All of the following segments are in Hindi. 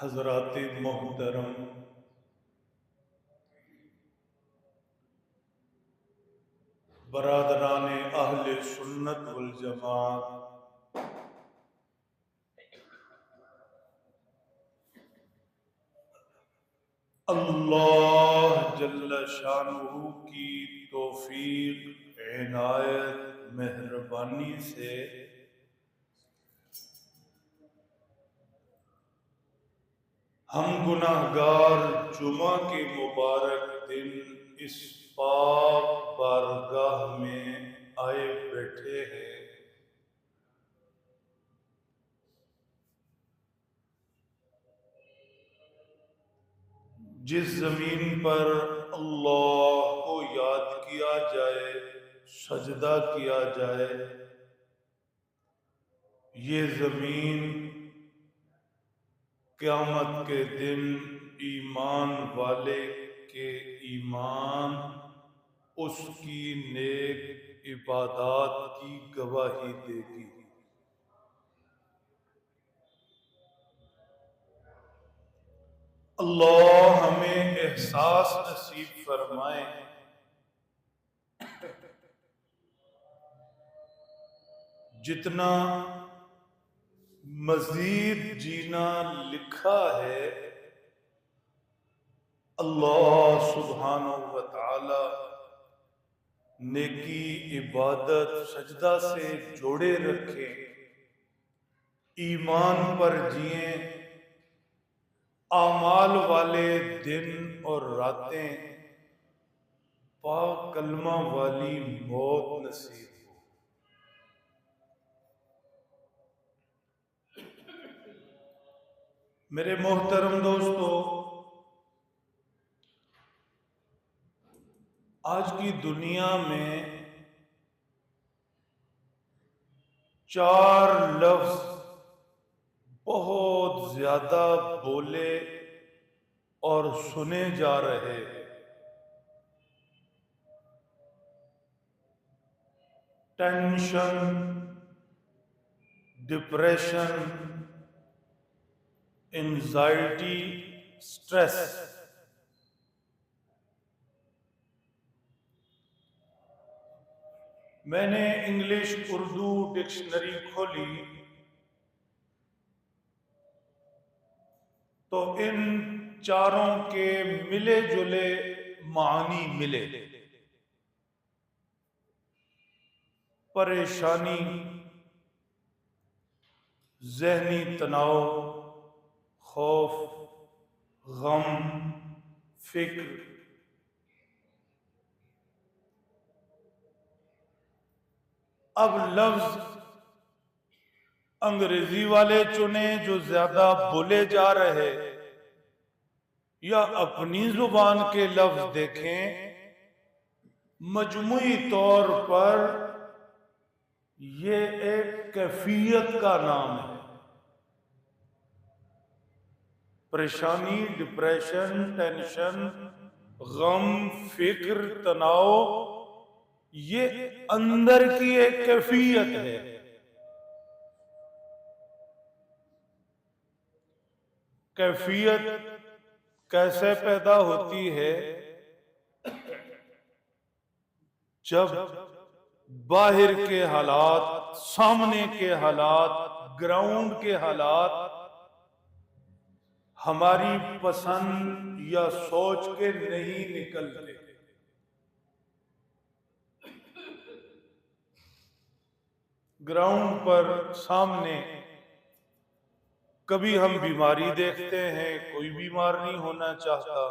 हजरात मोहतरम, बरादरान अहले सुन्नत वल जमात, अल्लाह जल्ल शानुहु की तौफीक इनायत मेहरबानी से हम गुनाहगार जुमा के मुबारक दिन इस पाक बारगाह में आए बैठे हैं। जिस जमीन पर अल्लाह को याद किया जाए, सजदा किया जाए, ये जमीन क़यामत के दिन ईमान वाले के ईमान, उसकी नेक इबादत की गवाही देगी। अल्लाह हमें एहसास नसीब फरमाए जितना मजीद जीना लिखा है, अल्लाह सुब्हानहु व तआला नेकी इबादत सजदा से जोड़े रखे, ईमान पर जिए, आमाल वाले दिन और रातें, पाक कलमा वाली मौत नसीब हो। मेरे मोहतरम दोस्तों, आज की दुनिया में चार लफ्ज बहुत ज्यादा बोले और सुने जा रहे हैं। Tension, depression, anxiety, stress. मैंने इंग्लिश उर्दू डिक्शनरी खोली तो इन चारों के मिले जुले मानी मिले। परेशानी, ज़हनी तनाव, खौफ, गम, फिक्र। अब लफ्ज अंग्रेजी वाले चुने जो ज्यादा बोले जा रहे, या अपनी जुबान के लफ्ज देखें, मजमुई तौर पर ये एक कैफियत का नाम है। परेशानी, डिप्रेशन, टेंशन, गम, फिक्र, तनाव, ये अंदर की एक कैफियत है। कैफियत कैसे पैदा होती है? जब बाहर के हालात, सामने के हालात, ग्राउंड के हालात हमारी पसंद या सोच के नहीं निकलते। ग्राउंड पर सामने कभी हम बीमारी देखते हैं, कोई बीमार नहीं होना चाहता।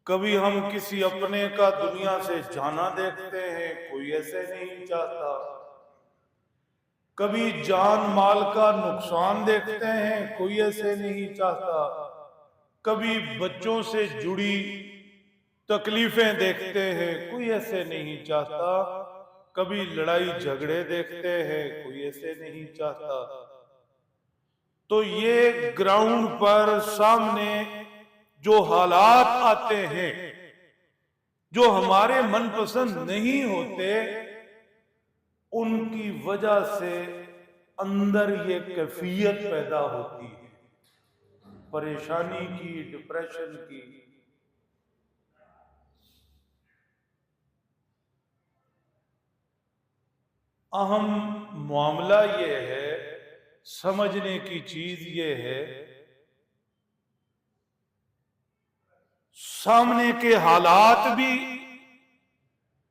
कभी हम किसी अपने का दुनिया से जाना देखते हैं, कोई ऐसे नहीं चाहता। कभी जान माल का नुकसान देखते हैं, कोई ऐसे नहीं चाहता। कभी बच्चों से जुड़ी तकलीफें देखते हैं, कोई ऐसे नहीं चाहता। कभी लड़ाई झगड़े देखते हैं, कोई ऐसे नहीं चाहता। तो ये ग्राउंड पर सामने जो हालात आते हैं, जो हमारे मनपसंद नहीं होते, उनकी वजह से अंदर ये कैफियत पैदा होती है परेशानी की, डिप्रेशन की। अहम मामला ये है, समझने की चीज ये है, सामने के हालात भी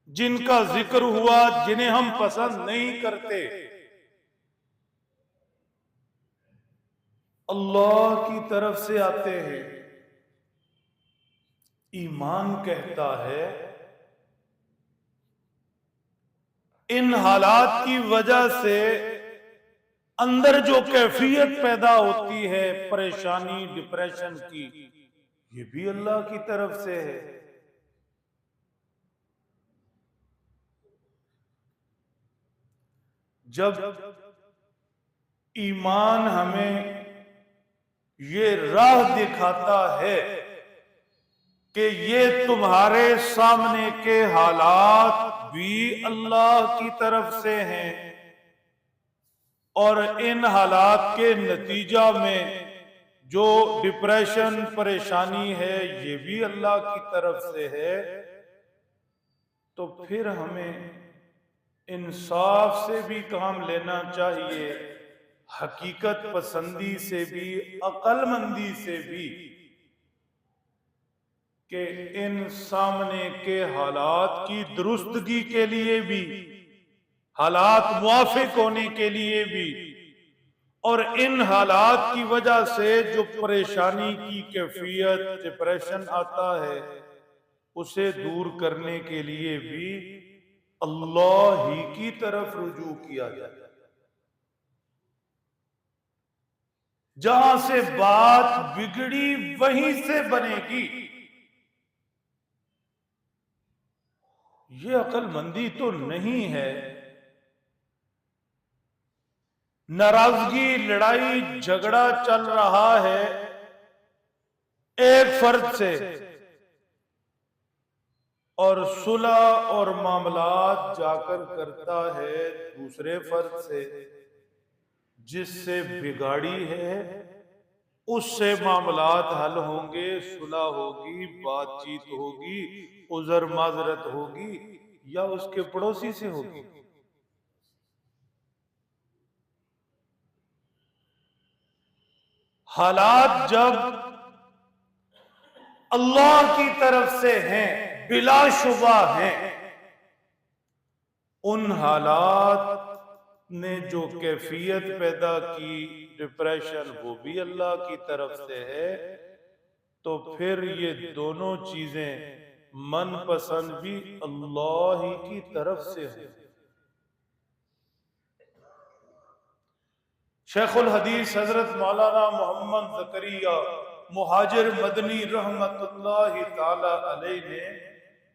जिनका जिक्र हुआ, जिन्हें हम पसंद नहीं करते, अल्लाह की तरफ से आते हैं। ईमान कहता है इन हालात की वजह से अंदर जो कैफियत पैदा होती है परेशानी, डिप्रेशन की, ये भी अल्लाह की तरफ से है। जब ईमान हमें ये राह दिखाता है कि ये तुम्हारे सामने के हालात भी अल्लाह की तरफ से हैं और इन हालात के नतीजा में जो डिप्रेशन, परेशानी है, ये भी अल्लाह की तरफ से है, तो फिर हमें इंसाफ से भी काम लेना चाहिए, हकीकत पसंदी से भी, अक्लमंदी से भी, कि इन सामने के हालात की दुरुस्तगी के लिए भी, हालात मुआफिक होने के लिए भी, और इन हालात की वजह से जो परेशानी की कैफियत, डिप्रेशन आता है, उसे दूर करने के लिए भी अल्लाह ही की तरफ रुजू किया जाए। जहां से बात बिगड़ी वहीं से बनेगी। ये अक्लमंदी तो नहीं है। नाराजगी, लड़ाई झगड़ा चल रहा है एक फर्द से, और सुलह और मामलात जाकर करता है दूसरे फर्द से, जिससे बिगाड़ी है, उससे मामलात हल होंगे, सुलह होगी, बातचीत होगी, उज़र माजरत होगी, या उसके पड़ोसी से होगी। हालात जब अल्लाह की तरफ से हैं, बिलाशुबा हैं, उन हालात ने जो कैफियत पैदा की, डिप्रेशन, वो भी अल्लाह की तरफ से है। तो फिर ये दोनों चीजें मनपसंद भी अल्लाह ही की तरफ से है। शेखुल हदीस हजरत मौलाना मोहम्मद ज़करिया मुहाजिर मदनी रहमतुल्लाहि ताला अलैह ने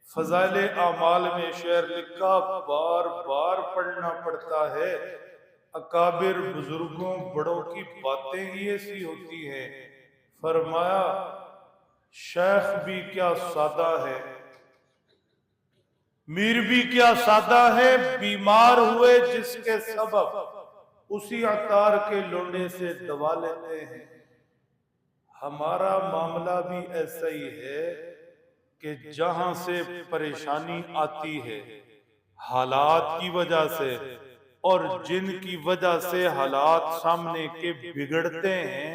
फजाइल आमाल में शेर लिखा, बार बार पढ़ना पड़ता है। अकाबिर बुजुर्गों, बड़ों की बातें ही ऐसी होती हैं। फरमाया, शेख भी क्या सादा है, मीर भी क्या सादा है, बीमार हुए जिसके सबब उसी अतार के लोंडे से दवा लेते हैं। हमारा मामला भी ऐसा ही है कि जहां से परेशानी आती है हालात की वजह से, और जिनकी वजह से हालात सामने के बिगड़ते हैं,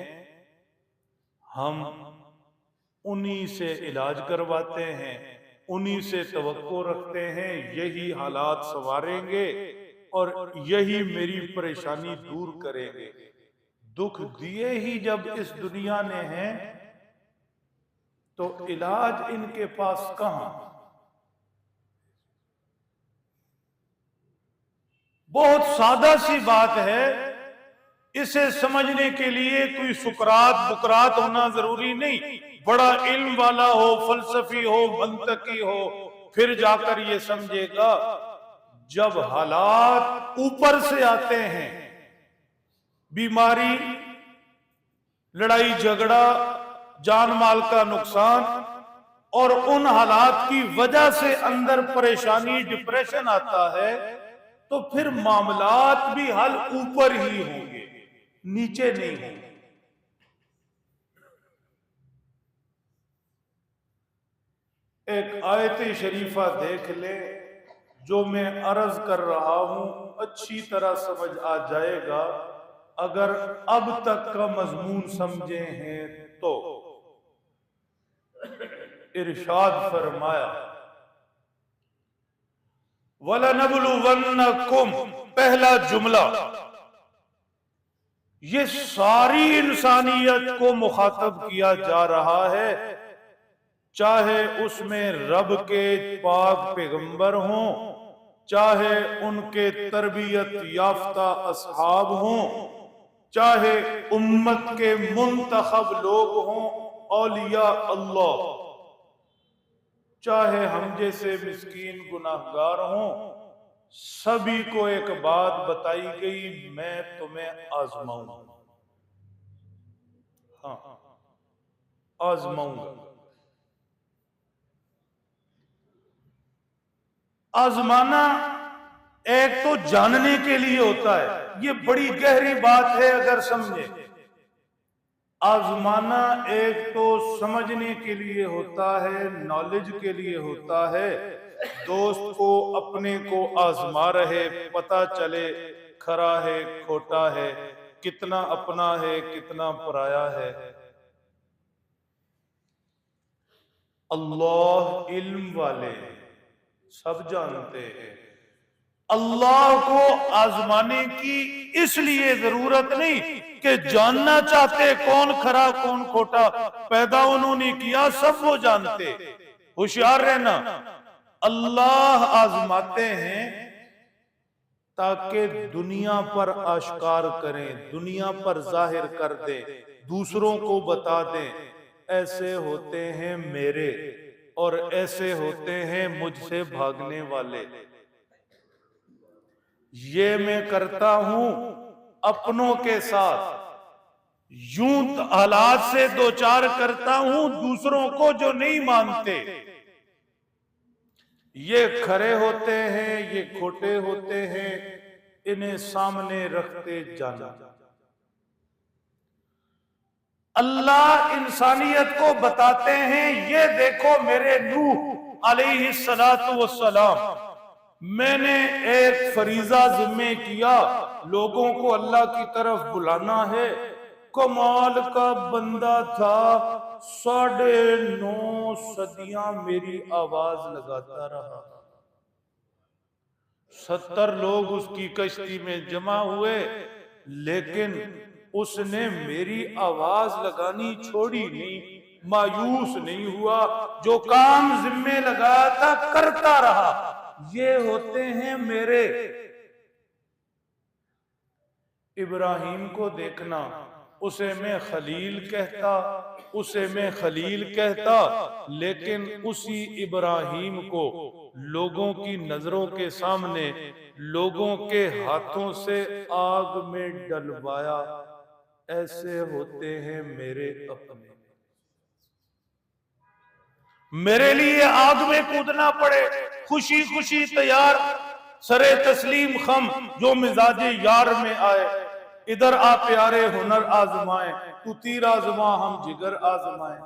हम उन्हीं से इलाज करवाते हैं, उन्हीं से तवक्को रखते हैं, यही हालात संवारेंगे और यही मेरी परेशानी दूर करेंगे। दुख दिए ही जब इस दुनिया ने हैं, तो इलाज इनके पास कहां। बहुत सादा सी बात है, इसे समझने के लिए कोई सुकरात बुकरात होना जरूरी नहीं, बड़ा इल्म वाला हो, फलसफी हो, मंतकी हो, फिर जाकर ये समझेगा। जब हालात ऊपर से आते हैं, बीमारी, लड़ाई झगड़ा, जान माल का नुकसान, और उन हालात की वजह से अंदर परेशानी, डिप्रेशन आता है, तो फिर मामलात भी हल ऊपर ही होंगे, नीचे नहीं होंगे। एक आयत शरीफा देख ले, जो मैं अर्ज कर रहा हूं अच्छी तरह समझ आ जाएगा अगर अब तक का मजमून समझे हैं तो। इरशाद फरमाया, वलनबलुवन्नकुम, पहला जुमला ये सारी इंसानियत को मुखातब किया जा रहा है, चाहे उसमें रब के पाक पैगंबर हों, चाहे उनके तरबियत याफ्ता असहाब हों, चाहे उम्मत के मुंतखब लोग हों, औलिया अल्लाह, चाहे हम जैसे मिस्कीन गुनाहगार हों, सभी को एक बात बताई गई, मैं तुम्हें आजमाऊंगा। हाँ, आजमाऊंगा। आजमाना एक तो जानने के लिए होता है, ये बड़ी गहरी बात है अगर समझे। आजमाना एक तो समझने के लिए होता है, नॉलेज के लिए होता है। दोस्त को अपने को आजमा रहे, पता चले खरा है खोटा है, कितना अपना है कितना पराया है। अल्लाह इल्म वाले सब जानते हैं। अल्लाह को आजमाने की इसलिए जरूरत नहीं कि जानना चाहते कौन खरा कौन खोटा, पैदा उन्होंने किया, सब वो जानते। होशियार रहना, अल्लाह आजमाते हैं ताकि दुनिया पर आश्कार करें, दुनिया पर जाहिर कर दे, दूसरों को बता दें ऐसे होते हैं मेरे और ऐसे होते हैं मुझसे भागने वाले। ये मैं करता हूं अपनों के साथ, यूं हालात से दो चार करता हूं दूसरों को जो नहीं मानते। ये खरे होते हैं, ये खोटे होते हैं, इन्हें सामने रखते जाना। अल्लाह इंसानियत को बताते हैं, ये देखो मेरे नूह अलैहिस्सलातु वस्सलाम, मैंने एक फरीजा जिम्मे किया, लोगों को अल्लाह की तरफ बुलाना है। कमाल का बंदा था, 9.5 सदियां मेरी आवाज लगाता रहा। 70 लोग उसकी कश्ती में जमा हुए, लेकिन उसने मेरी आवाज लगानी छोड़ी नहीं, मायूस नहीं हुआ, जो काम जिम्मे लगाया था करता रहा। ये होते हैं मेरे। इब्राहिम को देखना, उसे मैं खलील कहता, उसे मैं खलील कहता, लेकिन उसी इब्राहिम को लोगों की नजरों के सामने लोगों के हाथों से आग में डलवाया। ऐसे होते हैं मेरे अपने। मेरे लिए आग में कूदना पड़े, खुशी खुशी तैयार, सरे तस्लीम खम, जो मिजाजे यार में आए। इधर आ प्यारे हुनर आजमाए, तू तीर आजमा हम जिगर आजमाए।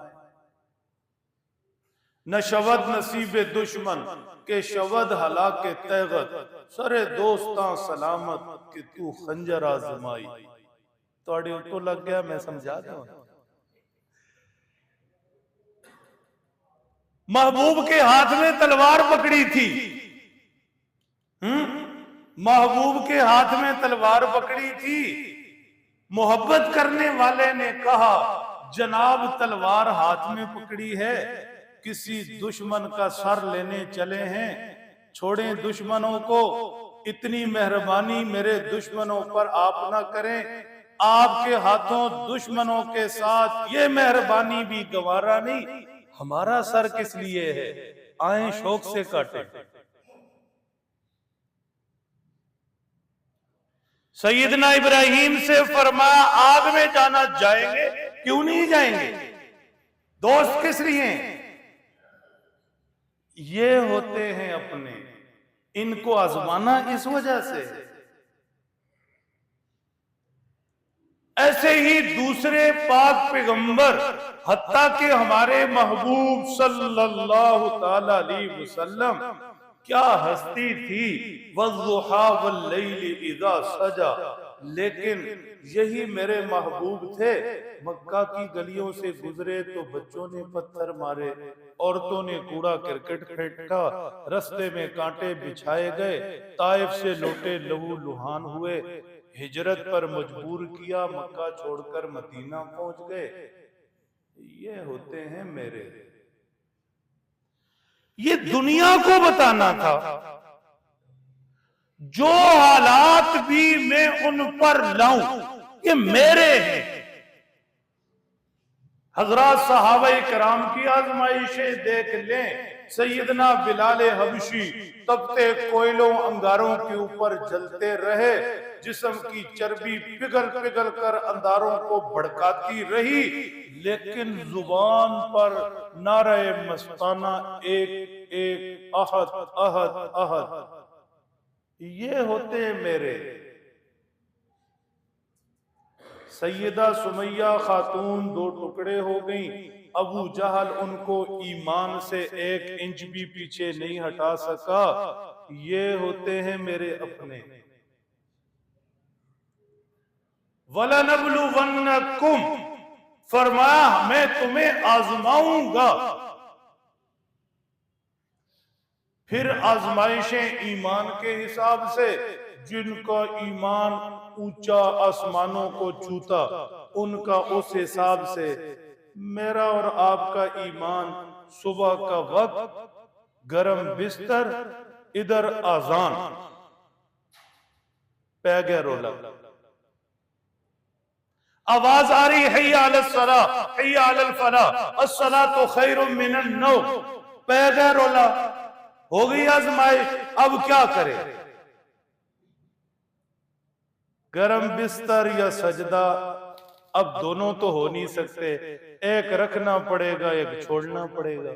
न शवद नसीब दुश्मन के शवद हला के तैगत, सरे दोस्ता सलामत के तू खंजर आजमाई। थोड़े तो लग गया, मैं समझा दूं। महबूब के हाथ में तलवार पकड़ी थी, महबूब के हाथ में तलवार पकड़ी थी। मोहब्बत करने वाले ने कहा, जनाब तलवार हाथ में पकड़ी है, किसी दुश्मन का सर लेने चले हैं, छोड़ें दुश्मनों को, इतनी मेहरबानी मेरे दुश्मनों पर आप ना करें। आपके हाथों दुश्मनों के साथ ये मेहरबानी भी गवारा नहीं, हमारा सर किस लिए है, आए शौक से काटे। सैयदना इब्राहिम से फरमाया, आग में जाना जाएंगे, क्यों नहीं जाएंगे, दोस्त किस लिए? ये होते हैं अपने, इनको आजमाना इस वजह से। ऐसे ही दूसरे पाक पैगंबर, हत्ता के हमारे महबूब सल्लल्लाहु ताला अलैहि वसल्लम, क्या हस्ती थी, वज़्ज़ुहा वल्लैलि इज़ा सजा। लेकिन यही मेरे महबूब थे, मक्का की गलियों से गुजरे तो बच्चों ने पत्थर मारे, औरतों ने कूड़ा क्रिकेट फेंका, रास्ते में कांटे बिछाए गए, ताइफ से लौटे लहू लुहान हुए, हिजरत पर मजबूर किया, मक्का छोड़कर मदीना पहुंच गए। ये होते हैं मेरे। ये दुनिया को बताना था, जो हालात भी मैं उन पर लाऊं ये मेरे हैं। हजरात सहाबाए कराम की आजमाइशें देख लें। सैयदना बिलाल हबशी तपते कोयलों अंगारों के ऊपर जलते रहे, जिस्म की चर्बी पिघल पिघल कर अंगारों को भड़काती रही, लेकिन जुबान पर नारे मस्ताना एक एक अहद अहद अहद। ये होते मेरे। सैयदा सुमैया खातून 2 टुकड़े हो गई। अबू जहल उनको ईमान से 1 इंच भी पीछे नहीं हटा सका। ये होते हैं मेरे अपने। वलनब्लुवन्नकुम, फरमाया मैं तुम्हें आजमाऊंगा। फिर आजमाइशें ईमान के हिसाब से, जिनका ईमान ऊंचा आसमानों को छूता, उनका उस हिसाब से। मेरा और आपका ईमान सुबह का वक्त, गरम बिस्तर, इधर आजान, पै गया रोला, आवाज आ रही हैया अलस सला हैया अलल फलाह अस्सलातु खैरुम मिनन नौम, पै गया रोला, हो गई आजमाइश। अब क्या करे? गरम बिस्तर या सजदा, अब दोनों तो हो नहीं सकते, एक रखना पड़ेगा, एक छोड़ना पड़ेगा।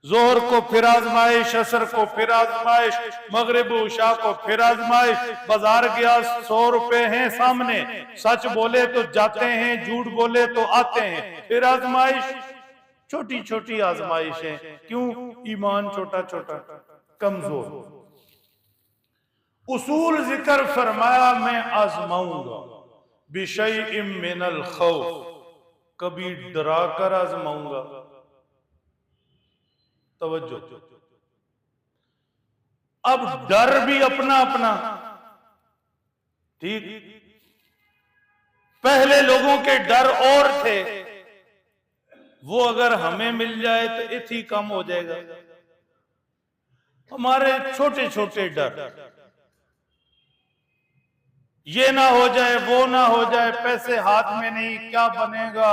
जोहर को फिर आजमाइश, असर को फिर आजमाइश, मगरिब उशा को फिर आजमाइश। बाजार गया, 100 रुपए हैं सामने, सच बोले तो जाते हैं, झूठ बोले तो आते हैं, फिर आजमाइश। छोटी छोटी आजमाइशें। क्यों? ईमान छोटा छोटा, कमजोर। उसूल जिक्र फरमाया मैं आजमाऊंगा, बिशैइन मिनल खौफ, कभी डरा कर आजमाऊंगा। तवज्जो, अब डर भी अपना अपना। ठीक, पहले लोगों के डर और थे, वो अगर हमें मिल जाए तो इथी कम हो जाएगा। हमारे छोटे छोटे डर, ये ना हो जाए, वो ना हो जाए, पैसे हाथ में नहीं, क्या बनेगा,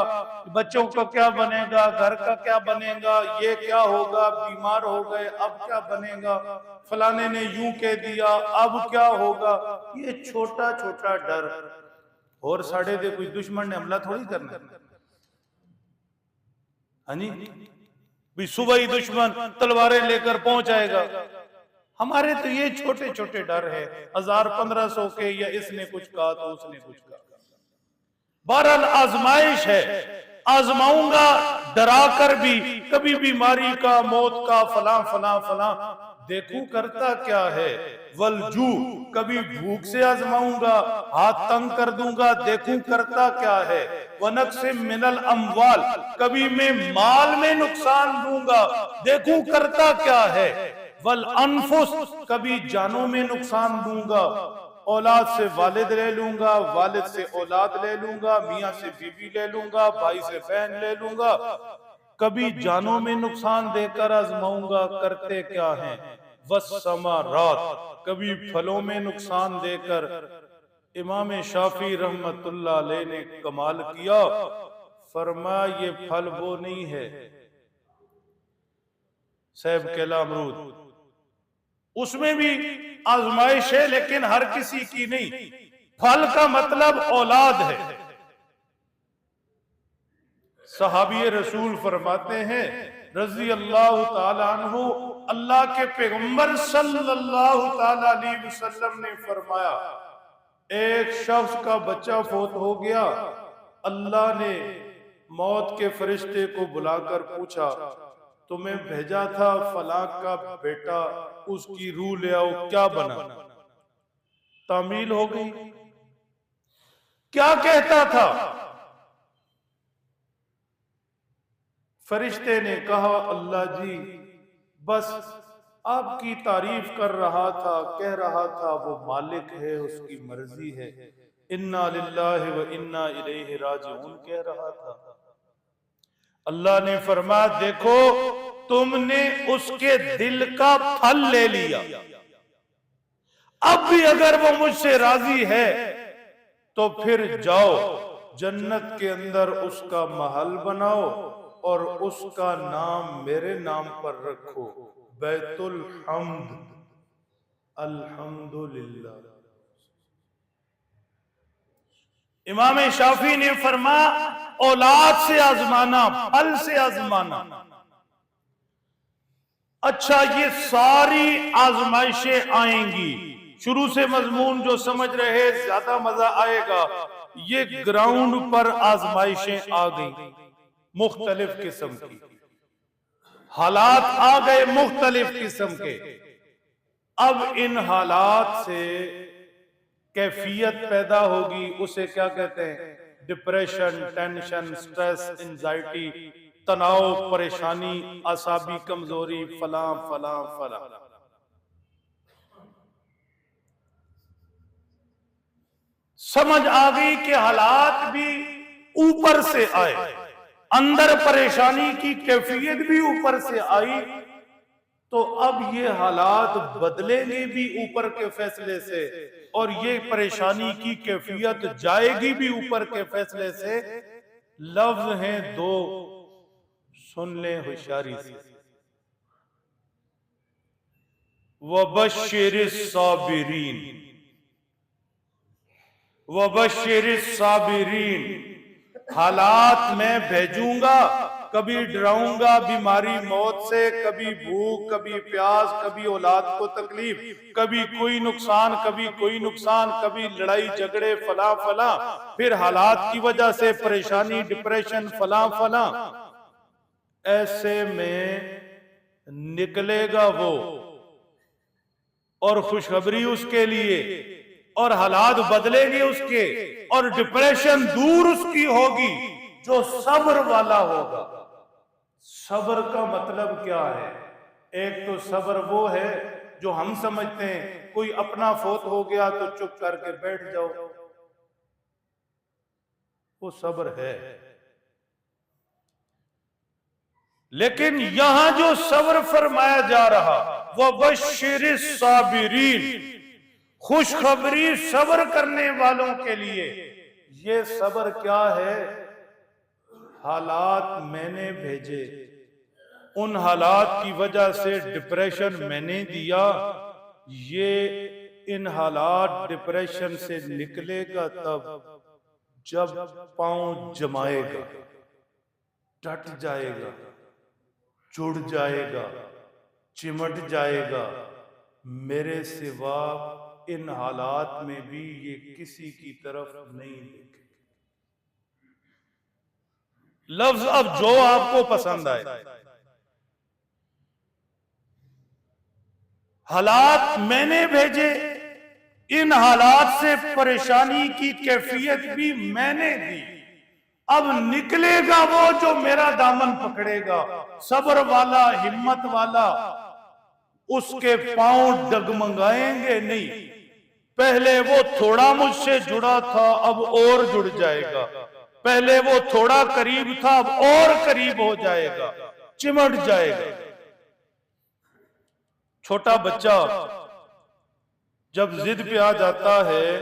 बच्चों का क्या बनेगा, घर का क्या बनेगा, ये क्या होगा, बीमार हो गए अब क्या बनेगा, फलाने ने यूं कह दिया अब क्या होगा। ये छोटा छोटा डर। और साढ़े दे कोई दुश्मन ने हमला थोड़ी करना। हाँ जी, भी सुबह ही दुश्मन तलवारें लेकर पहुंच आएगा। हमारे तो ये छोटे छोटे डर है, 1000-1500 के, या इसने कुछ कहा तो उसने कुछ कहा। बहरहाल आजमाइश है, आजमाऊंगा डरा कर भी, कभी बीमारी का, मौत का, फला फला फला, देखूं करता क्या है। वलजू, कभी भूख से आजमाऊंगा, हाथ तंग कर दूंगा, देखूं करता क्या है। वनक्से मिनल अमवाल, कभी मैं माल में नुकसान दूंगा, देखूं करता क्या है। वल अनफुस, कभी जानों में नुकसान दूंगा, औलाद से वालिद ले लूंगा, वालिद से औलाद ले लूंगा, मियाँ से बीवी ले लूंगा, भाई से बहन ले लूंगा, कभी जानों में नुकसान देकर आजमाऊंगा, करते क्या है। वस्समारात, कभी फलों में नुकसान देकर। इमाम शाफी रहमतुल्लाह अलैह ने कमाल किया, फरमाया ये फल वो नहीं है सेब केला अमरूद, उसमें भी आजमाइश है, लेकिन हर किसी की नहीं। फल का मतलब औलाद है। सहाबी रसूल फरमाते हैं रजी अल्लाह ताला अन्हु, अल्लाह के पैगंबर सल्लल्लाहु ताला अलैहि वसल्लम ने फरमाया, एक शख्स का बच्चा फौत हो गया, अल्लाह ने मौत के फरिश्ते को बुलाकर पूछा, तुम्हें भेजा था फला का बेटा, उसकी रूह ले आओ, क्या बना? तामील हो गई। क्या कहता था? फरिश्ते ने कहा, अल्लाह जी बस आपकी तारीफ कर रहा था, कह रहा था वो मालिक है, उसकी मर्जी है, इन्ना लिल्लाहि व इन्ना इलैहि राजिऊन कह रहा था। अल्लाह ने फरमाया, देखो तुमने उसके दिल का फल ले लिया, अब भी अगर वो मुझसे राजी है तो फिर जाओ जन्नत के अंदर उसका महल बनाओ और उसका नाम मेरे नाम पर रखो, बैतुल हम्द, अल्हम्दुलिल्लाह। इमाम शाफी ने फरमाया, औलाद से आजमाना, फल से आजमाना। अच्छा, ये सारी आजमाइशें आएंगी, शुरू से मजमून जो समझ रहे ज्यादा मजा आएगा। ये ग्राउंड पर आजमाइशें आ गई मुख्तलिफ किस्म की, हालात आ गए मुख्तलिफ किस्म के। अब इन हालात से कैफियत पैदा होगी, उसे क्या कहते हैं? डिप्रेशन, टेंशन, स्ट्रेस, एंजाइटी, तनाव, परेशानी, आसाबी कमजोरी, फला फला फला। समझ आ गई कि हालात भी ऊपर से आए, अंदर परेशानी की कैफियत भी ऊपर से आई, तो अब ये हालात बदलेंगे भी ऊपर के फैसले से, और ये परेशानी की कैफियत जाएगी भी ऊपर के फैसले से। लफ्ज हैं दो, सुन ले होशियारी से। वबश्शिरिस साबिरीन, वबश्शिरिस साबिरीन, हालात में भेजूंगा, कभी डराऊंगा बीमारी मौत से, कभी भूख, कभी प्यास, कभी औलाद को तकलीफ, कभी कोई नुकसान, कभी कोई नुकसान, कभी लड़ाई झगड़े, फला फला, फिर हालात की वजह से परेशानी, डिप्रेशन, फला फला। ऐसे में निकलेगा वो, और खुशखबरी उसके लिए, और हालात बदलेंगे उसके, और डिप्रेशन दूर उसकी होगी जो सब्र वाला होगा। सब्र का मतलब क्या है? एक तो सब्र वो है जो हम समझते हैं, कोई अपना फौत हो गया तो चुप करके बैठ जाओ, वो सब्र है। लेकिन यहां जो सब्र फरमाया जा रहा, वह बश्शिरिस साबिरीन, खुशखबरी सब्र करने वालों के लिए। ये सब्र क्या है? हालात मैंने भेजे, उन हालात की वजह से डिप्रेशन मैंने दिया, ये इन हालात डिप्रेशन से निकलेगा तब जब पांव जमाएगा, डट जाएगा, जुड़ जाएगा, चिमट जाएगा, मेरे सिवा इन हालात में भी ये किसी की तरफ नहीं देखे। लफ्ज अब जो आपको पसंद आए। हालात मैंने भेजे, इन हालात से परेशानी की कैफियत भी मैंने दी, अब निकलेगा वो जो मेरा दामन पकड़ेगा, सब्र वाला, हिम्मत वाला। उसके पांव डगमगाएंगे नहीं, पहले वो थोड़ा मुझसे जुड़ा था अब और जुड़ जाएगा, पहले वो थोड़ा करीब था अब और करीब हो जाएगा, चिमट जाएगा। छोटा बच्चा जब जिद पे आ जाता है,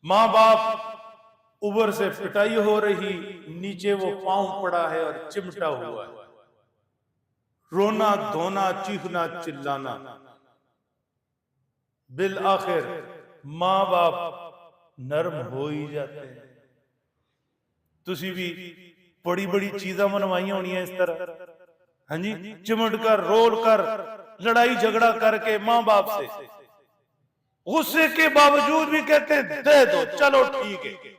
माँ बाप ऊपर से पिटाई हो रही, नीचे वो पांव पड़ा है और चिमटा हुआ है, रोना धोना, चीखना चिल्लाना, बिल आखिर माँ बाप नरम हो ही जाते हैं। तुसी भी बड़ी बड़ी चीजा मनवाई होनी है इस तरह, हाँ जी, चिमट कर, रोल कर, लड़ाई झगड़ा करके मां बाप से, गुस्से के बावजूद भी कहते हैं दे दो, चलो ठीक है।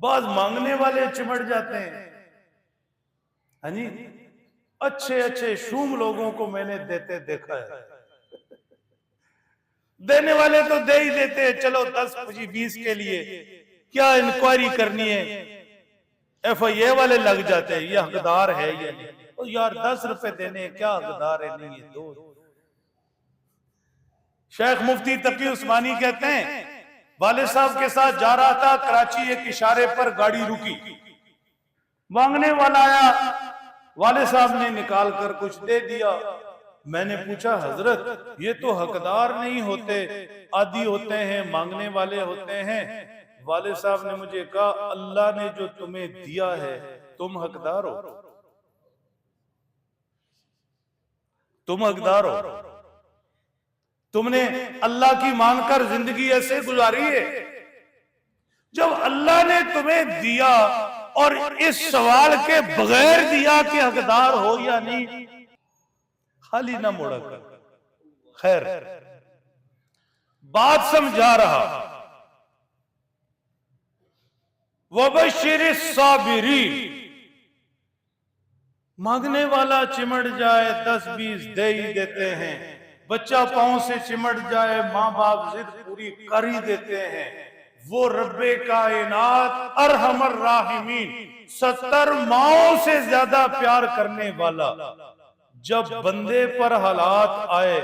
बाज मांगने वाले चिमट जाते हैं। हाँ जी, अच्छे अच्छे शूम लोगों को मैंने देते देखा है। देने वाले तो दे ही देते हैं, चलो 10, 25, 20 के लिए क्या इंक्वायरी करनी है, FIA वाले लग जाते हैं, ये हकदार है या नहीं। तो यार 10 रुपए देने क्या हकदार है, नहीं है दो। शेख मुफ्ती तकी उस्मानी कहते हैं वाले साहब के साथ जा रहा था कराची, एक इशारे पर गाड़ी रुकी, मांगने वाला आया, वाले साहब ने निकाल कर कुछ दे दिया। मैंने पूछा हजरत ये तो हकदार नहीं होते, आदी होते हैं, मांगने वाले होते हैं। वाले साहब ने मुझे कहा अल्लाह ने जो तुम्हें दिया है तुम हकदार हो, तुम हकदार हो। तुमने अल्लाह की मानकर जिंदगी ऐसे गुजारी है। जब अल्लाह ने तुम्हें दिया और इस सवाल के बगैर दिया कि हकदार हो या नहीं, खाली ना मोड़ा कर। खैर, बात समझा रहा। वबशिर साबिरीन, मांगने वाला चिमट जाए 10-20 दे ही देते हैं, बच्चा पांव से चिमट जाए मां बाप जिद पूरी कर ही देते हैं। वो रब्बे कायनात अरहमर राहिमीन, 70 माओं से ज्यादा प्यार करने वाला, जब बंदे पर हालात आए,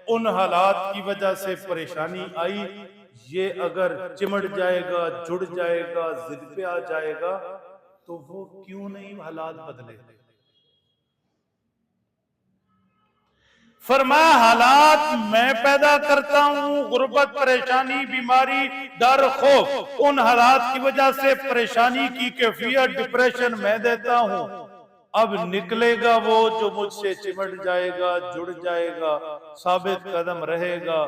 उन हालात की वजह से परेशानी आई, ये अगर चिमट जाएगा, जुड़ जाएगा, जिद पे आ जाएगा, तो वो क्यों नहीं हालात बदले। फरमाया हालात मैं पैदा करता हूं, गुर्बत, परेशानी, बीमारी, डर, खौफ, उन हालात की वजह से परेशानी की कैफियत, डिप्रेशन मैं देता हूं। अब निकलेगा वो जो मुझसे चिमट जाएगा, जुड़ जाएगा, साबित कदम रहेगा,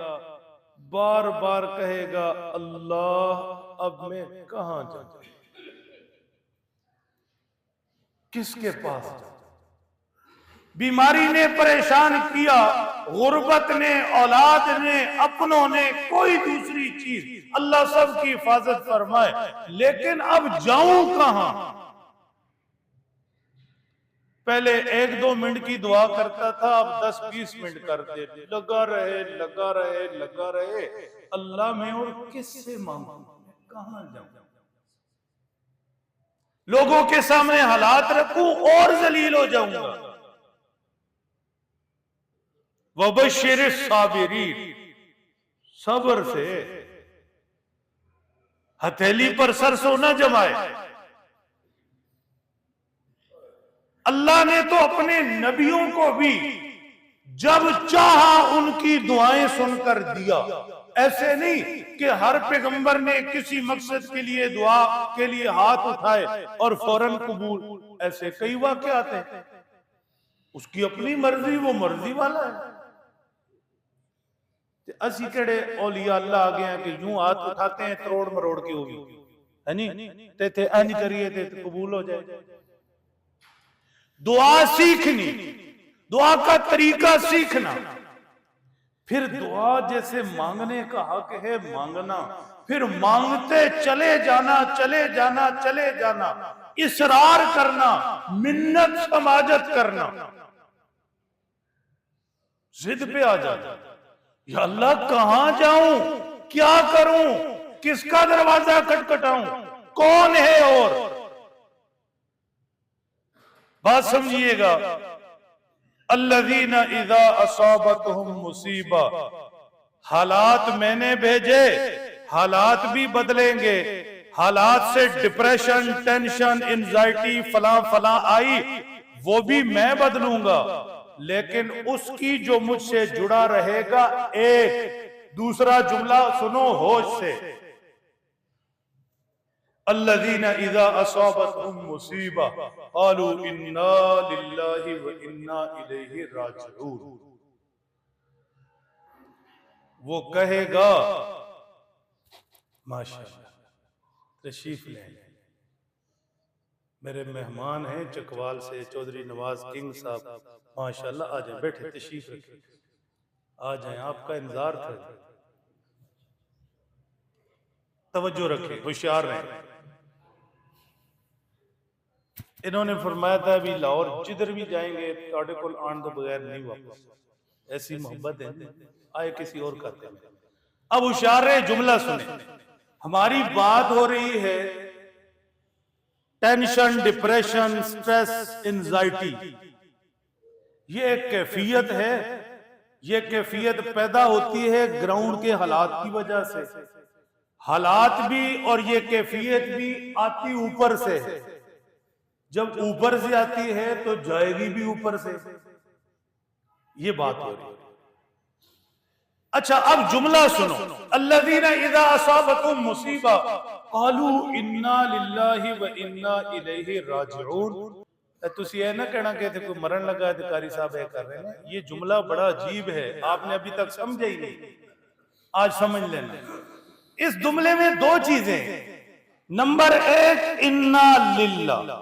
बार बार कहेगा अल्लाह अब मैं कहां जाऊं, किसके पास जाऊं। बीमारी ने परेशान किया, गुर्बत ने, औलाद ने, अपनों ने, कोई दूसरी चीज, अल्लाह सब की हिफाजत फरमाए, लेकिन अब जाऊं कहां। पहले 1-2 मिनट की दुआ करता था, अब 10-20 मिनट कर दे, लगा रहे लगा रहे लगा रहे, अल्लाह में और किससे मांगू, कहां जाऊं। लोगों के सामने हालात रखूं और जलील हो जाऊंगा। वबशिर साबिरीन, सब्र से, हथेली पर सरसों न जमाए। अल्लाह ने तो अपने नबियों को भी जब चाहा उनकी दुआएं सुनकर दिया। ऐसे नहीं कि हर पैगंबर ने किसी मकसद के लिए दुआ के लिए हाथ उठाए और फौरन कबूल, ऐसे कई वाकयात हैं। उसकी अपनी मर्जी, वो मर्जी वाला है। असी केड़े औलिया अल्लाह आ गए कि यूं हाथ उठाते हैं तरोड़ मरोड़ के होगी है नहीं, ते थे अंज करिए ते कबूल हो जाए। दुआ सीखनी, दुआ का तरीका सीखना, फिर दुआ जैसे मांगने का हक है मांगना, फिर मांगते चले जाना, चले जाना, चले जाना, इसरार करना, मिन्नत समाजत करना, जिद पे आ जाना, या अल्लाह कहां जाऊं, क्या करूं, किसका दरवाजा खटखटाऊं, कौन है। और बात समझिएगा, अल्लज़ीना इज़ा असाबतहुम मुसीबा, हालात मैंने भेजे, हालात भी बदलेंगे। हालात से डिप्रेशन, टेंशन, एंजाइटी, फला फला आई, वो भी मैं बदलूंगा, लेकिन उसकी जो मुझसे जुड़ा रहेगा। एक दूसरा जुमला सुनो होश से, अल्लज़ीना इज़ा असाबतहुम मुसीबा क़ालू इन्ना लिल्लाहि व इन्ना इलैहि राजिऊन। वो कहेगा, माशाअल्लाह, तशरीफ ले, मेरे मेहमान हैं चकवाल से, चौधरी नवाज किंग साहब, माशाल्लाह। आ जाए, बैठे, तशरीफ रखें, आ जाए, आपका इंतजार था। तवज्जो रखें, होशियार रहें। इन्होंने फरमाया था अभी लाहौर जिधर भी जाएंगे ਤੁਹਾਡੇ ਕੋਲ आने तो बगैर नहीं वापस। ऐसी मोहब्बत है, आए किसी और खाते में। अब होशियार रहे, जुमला सुने। हमारी बात हो रही है टेंशन, डिप्रेशन, स्ट्रेस, एंजाइटी। ये एक कैफियत है। ये कैफियत पैदा होती है ग्राउंड के हालात की वजह से। हालात भी और ये कैफियत भी आती ऊपर से। जब ऊपर से आती है तो जाएगी भी ऊपर से। ये बात हो रही है। अच्छा, अब जुमला सुनो। अल्लज़ीना इज़ा असाबतहुम मुसीबा क़ालू इन्ना लिल्लाहि व इन्ना इलैहि राजिऊन। तुसी ये ना कहना कि कोई मरण लगा अधिकारी साहब ये कर रहे हैं। ये जुमला बड़ा अजीब है, आपने अभी तक समझा ही नहीं। आज समझ लेना। इस जुमले में दो चीजें। नंबर एक, इन्ना लिल्लाह,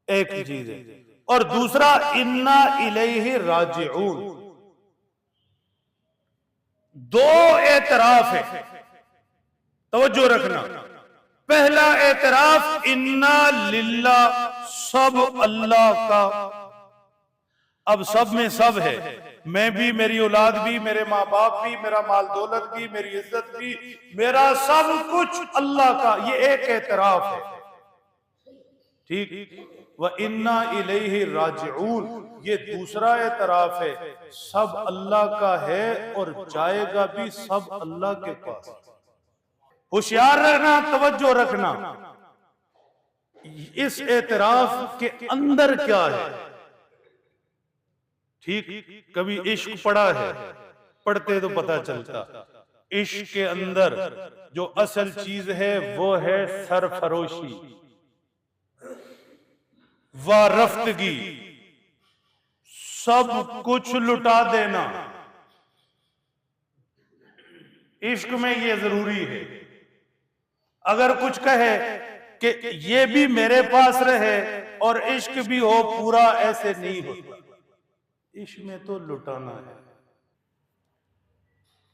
एक चीज है, और दूसरा इन्ना इलैहि राजिऊन। दो एतराफ है, तवज्जो रखना। पहला एतराफ इन्ना लिल्लाह, सब अल्लाह का। अब सब में सब है, मैं भी, मेरी औलाद भी, मेरे माँ बाप भी, मेरा माल दौलत भी, मेरी इज्जत भी, मेरा सब कुछ अल्लाह का। ये एक एतराफ है, ठीक। व इन्ना इलैहि राजिऊन, ये दूसरा एतराफ है, सब अल्लाह का है और जाएगा भी सब अल्लाह के पास। होशियार रहना, तवज्जो रखना। इस एतराफ के अंदर क्या है, ठीक। कभी इश्क पढ़ा है, पढ़ते तो पता चलता। इश्क के अंदर जो असल चीज है वो है सरफरोशी व रफ्तगी, सब कुछ लुटा देना। इश्क में ये जरूरी है। अगर कुछ कहे कि ये भी मेरे पास रहे और इश्क भी हो पूरा, ऐसे नहीं होता। इश्क में तो लुटाना है।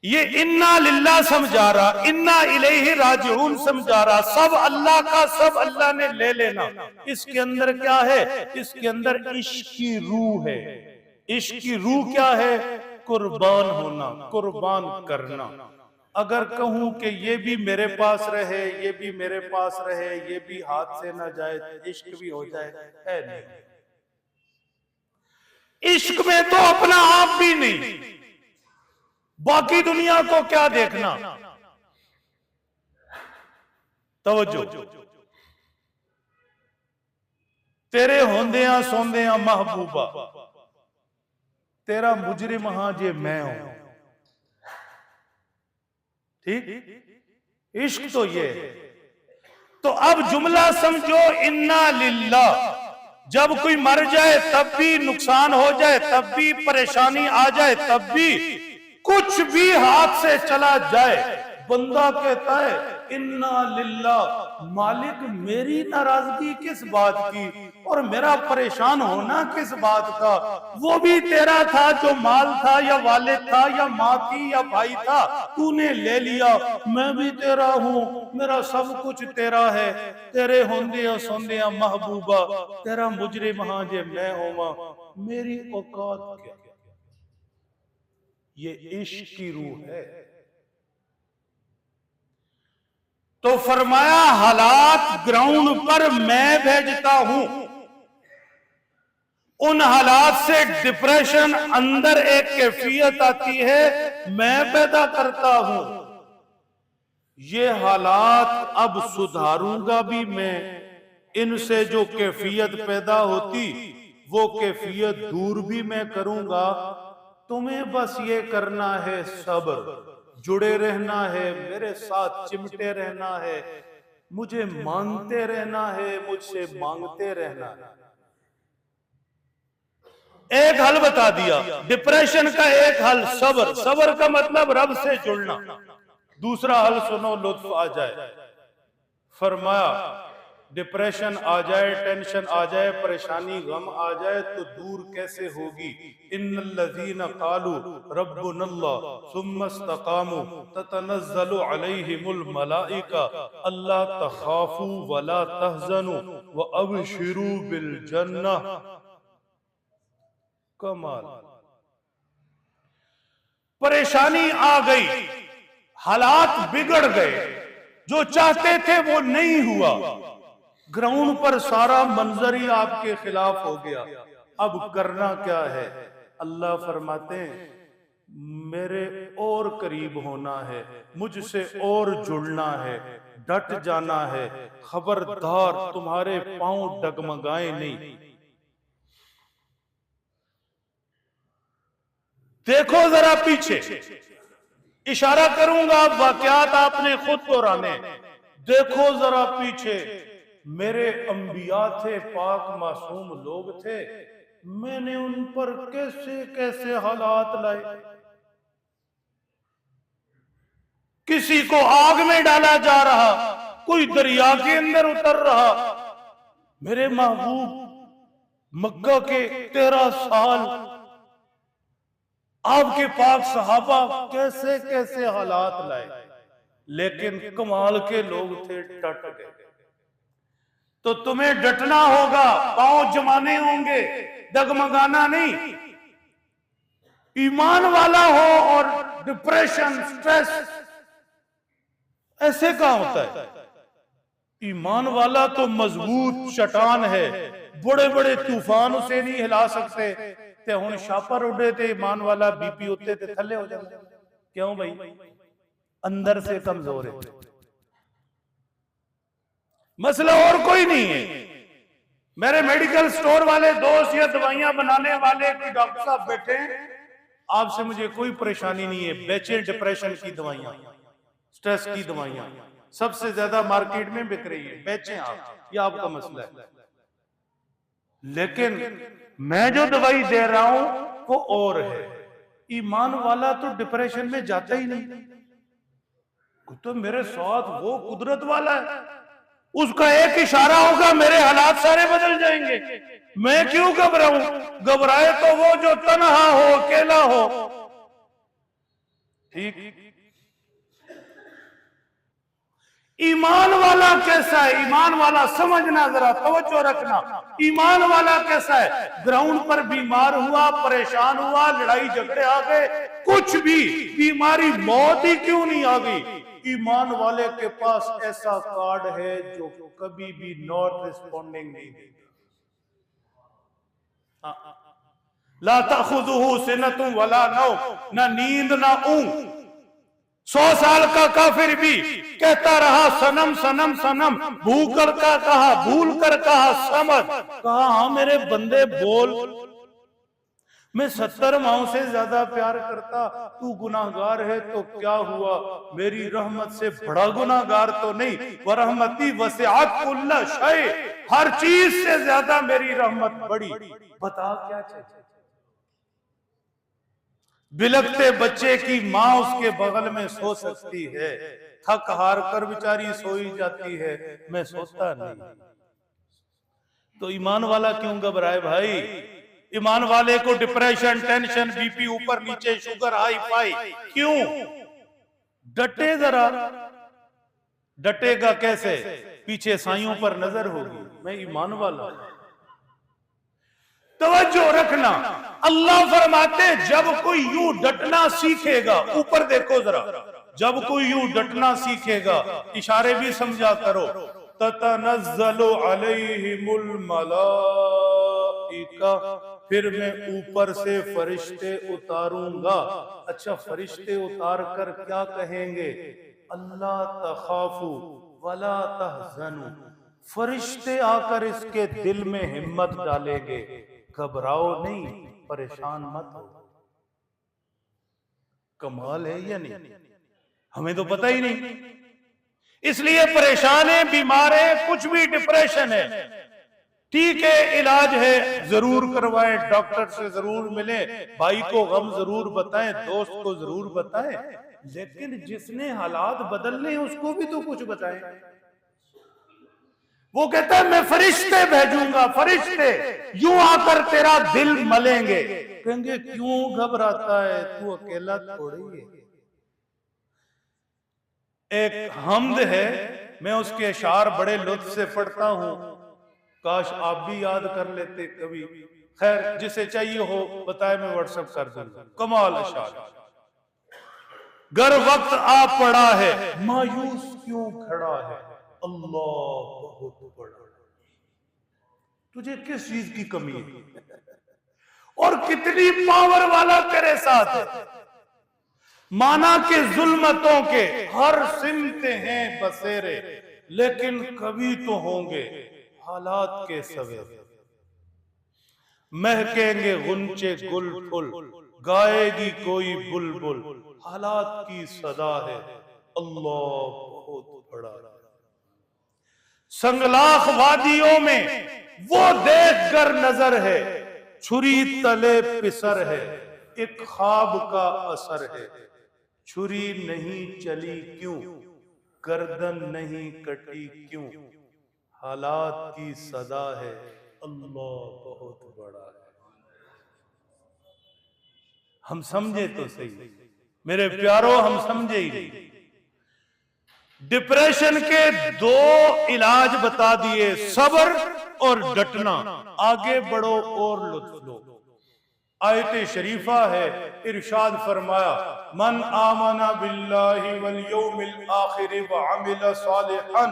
ये इन्ना लिल्लाह समझा रहा, इन्ना इलैहि राजिऊन समझा रहा, सब अल्लाह का, सब अल्लाह ने ले लेना। इसके अंदर क्या है? इसके अंदर इश्क की रूह है। इश्क की रूह क्या है? कुर्बान होना, कुर्बान करना। अगर कहूं कि ये भी मेरे पास रहे, ये भी मेरे पास रहे, ये भी हाथ से ना जाए, इश्क भी हो जाए, है नहीं। इश्क में तो अपना आप भी नहीं, बाकी दुनिया को क्या देखना। तवज्जो। तेरे होंदियां सोंदियां महबूबा, तेरा मुजरिम हां जे मैं हूं, ठीक। इश्क तो ये है। तो अब जुमला समझो, इन्ना लिल्लाह। जब कोई मर जाए तब भी, नुकसान हो जाए तब भी, परेशानी आ जाए तब भी, कुछ भी हाथ से चला जाए, बंदा कहता है इन्ना लिल्लाह। मालिक, मेरी नाराजगी किस बात की और मेरा परेशान होना किस बात का? वो भी तेरा था, जो माल था या वालिद था या माँ थी या भाई था, तूने ले लिया। मैं भी तेरा हूँ, मेरा सब कुछ तेरा है। तेरे होंदिया सोंदिया महबूबा, तेरा मुजरिम हां जे मैं होवा, मेरी औकात क्या? ये इश्क की रूह है। तो फरमाया हालात ग्राउंड पर मैं भेजता हूं। उन हालात से डिप्रेशन, अंदर एक कैफियत आती है, मैं पैदा करता हूं। ये हालात अब सुधारूंगा भी मैं। इनसे जो कैफियत पैदा होती, वो कैफियत दूर भी मैं करूंगा। तुम्हें बस ये करना है सब्र, जुड़े रहना है, मेरे साथ चिमटे रहना है, मुझे मानते रहना है, मुझसे मांगते रहना है। एक हल बता दिया डिप्रेशन का, एक हल सब्र। सब्र का मतलब रब से जुड़ना। दूसरा हल सुनो, लुत्फ आ जाए। फरमाया डिप्रेशन आ जाए, टेंशन आ जाए, परेशानी गम आ जाए तो दूर कैसे होगी। इन्नल्लज़ीना क़ालू रब्बुनल्लाह सुम्मा इस्तक़ामू ततनज़्ज़लु अलैहिमुल मलाइका अल्ला तख़ाफ़ू वला तहज़नू व अबशिरू बिल जन्नह। कमाल। परेशानी आ गई, हालात बिगड़ गए, जो चाहते थे वो नहीं हुआ, ग्राउंड पर सारा मंजर ही आपके खिलाफ हो गया, अब करना क्या है। अल्लाह फरमाते हैं मेरे और करीब होना है, मुझसे और जुड़ना है, डट जाना है, खबरदार तुम्हारे पांव डगमगाए नहीं। देखो जरा पीछे, इशारा करूंगा, वाकयात आपने खुद दोहराने। देखो जरा पीछे, मेरे अंबिया थे, पाक मासूम लोग थे, मैंने उन पर कैसे कैसे हालात लाए। किसी को आग में डाला जा रहा, कोई दरिया के अंदर उतर रहा। मेरे महबूब मक्का के 13 साल आपके पाक सहाबा कैसे कैसे हालात लाए, लेकिन कमाल के लोग थे, डट गए। तो तुम्हें डटना होगा, पांव जमाने होंगे, डगमगाना नहीं। ईमान वाला हो और डिप्रेशन, स्ट्रेस ऐसे कहां होता है। ईमान वाला तो मजबूत चट्टान है, बड़े बड़े तूफान उसे नहीं हिला सकते। ते हुण छापर उड़े थे, ईमान वाला बीपी उत्ते ते थले हो जाता। क्यों भाई, अंदर से कमजोर है। मसला और कोई नहीं है। मेरे मेडिकल स्टोर वाले दोस्त या दवाइयां बनाने वाले कोई डॉक्टर साहब बैठे हैं, आपसे मुझे कोई परेशानी नहीं है। बेचे डिप्रेशन की दवाइयां, स्ट्रेस की दवाइयां सबसे ज्यादा मार्केट में बिक रही है, बेचें आप, ये आपका मसला है। लेकिन मैं जो दवाई दे रहा हूं वो और है। ईमान वाला तो डिप्रेशन में जाता ही नहीं। तो मेरे साथ वो कुदरत वाला है, उसका एक इशारा होगा मेरे हालात सारे बदल जाएंगे। मैं क्यों घबराऊं? घबराए तो वो जो तन्हा हो, अकेला हो। ठीक, ईमान वाला कैसा है? ईमान वाला समझना, जरा तवज्जो रखना। ईमान वाला कैसा है? ग्राउंड पर बीमार हुआ, परेशान हुआ, लड़ाई झगड़े आ गए, कुछ भी बीमारी, मौत ही क्यों नहीं आ गई, ईमान वाले के पास ऐसा कार्ड है जो कभी भी नॉट रिस्पॉन्डिंग नहीं देगा। ला ताखुजुहु सिनतुन वला नौम, ना नींद ना ऊंघ। 100 साल का काफिर भी कहता रहा सनम सनम सनम, भूल कर कहा, भूल कर कहा समझ, कहा हाँ मेरे बंदे बोल, मैं 70 माओं से ज्यादा प्यार करता, तू गुनाहगार है तो क्या हुआ, मेरी रहमत से बड़ा गुनाहगार तो नहीं। व रहमती वसिअत कुल्ल शै, हर चीज से ज्यादा मेरी रहमत बड़ी। बता क्या चाहिए। बिलखते बच्चे की माँ उसके बगल में सो सकती है, थक हार कर बेचारी सोई जाती है, मैं सोता नहीं। तो ईमान वाला क्यों घबराए भाई? ईमान वाले को डिप्रेशन, टेंशन, बीपी ऊपर नीचे, शुगर हाई फाई क्यों? डटे जरा। डटेगा कैसे? पीछे साइयों पर नजर होगी, मैं ईमान वाला हूं। तवज्जो रखना, अल्लाह फरमाते जब कोई यूं डटना सीखेगा, ऊपर देखो जरा, जब कोई यूं डटना सीखेगा, इशारे भी समझा करो, ततनज़्ज़लु अलैहिमुल मलाइका, फिर मैं ऊपर से फरिश्ते उतारूंगा। अच्छा, फरिश्ते उतार कर क्या कहेंगे? अल्लाह तखाफू वला तहज़नु, फरिश्ते आकर इसके दिल में हिम्मत डालेंगे, घबराओ नहीं, परेशान मत हो। कमाल है या नहीं? हमें तो पता ही नहीं, इसलिए परेशान है, बीमार है, कुछ भी डिप्रेशन है, ठीक है, इलाज है, जरूर करवाएं, डॉक्टर से जरूर मिले, भाई को गम जरूर बताएं, दोस्त को जरूर बताएं, लेकिन जिसने हालात बदलने उसको भी तो कुछ बताएं। वो कहता है मैं फरिश्ते भेजूंगा, फरिश्ते यूं आकर तेरा दिल मलेंगे। कहेंगे क्यों घबराता है, तू अकेला थोड़ी है। एक हमद है, मैं उसके अशार बड़े लुत्फ से पढ़ता हूं, काश आप भी याद कर लेते कभी। खैर, जिसे चाहिए हो बताए, मैं व्हाट्सएप कर दूंगा। कमाल अशार। गर वक्त आ पड़ा है, मायूस क्यों खड़ा है, अल्लाह बहुत बड़ा। तुझे किस चीज की कमी है और कितनी पावर वाला तेरे साथ है। माना के जुल्मतों के हर सिमते हैं बसेरे, लेकिन कभी तो होंगे हालात के सवेरे। महकेंगे गुंचे गुल फुल, गाएगी कोई बुलबुल, हालात की सदा है, अल्लाह बहुत बड़ा। संगलाख वादियों में वो देख कर नजर है, छुरी तले पिसर है, एक ख्वाब का असर है। छुरी नहीं चली क्यों, गर्दन नहीं कटी क्यों, हालात की सदा है, अल्लाह बहुत बड़ा है। हम समझे तो सही मेरे प्यारो, हम समझे ही नहीं। डिप्रेशन के दो इलाज बता दिए, सब्र और डटना। आगे बढ़ो और लुत्फ लो। आयत शरीफा है, इरशाद फरमाया, मन आमना बिल्लाहि वल यौमिल आखिर व अमिल सालिहन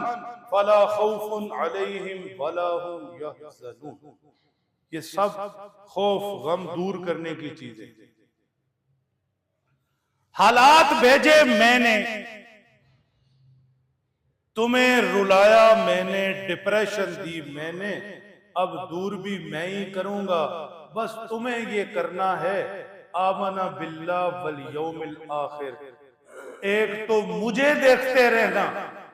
फला खौफुन अलैहिम वला हुम यहज़नून। ये सब खौफ गम दूर करने की चीजें। हालात भेजे मैंने, तुम्हें रुलाया मैंने, डिप्रेशन दी मैंने, अब दूर भी मैं ही करूंगा। बस तुम्हें ये करना है, आमना बिल्ला वल यौमिल आखिर। एक तो मुझे देखते रहना,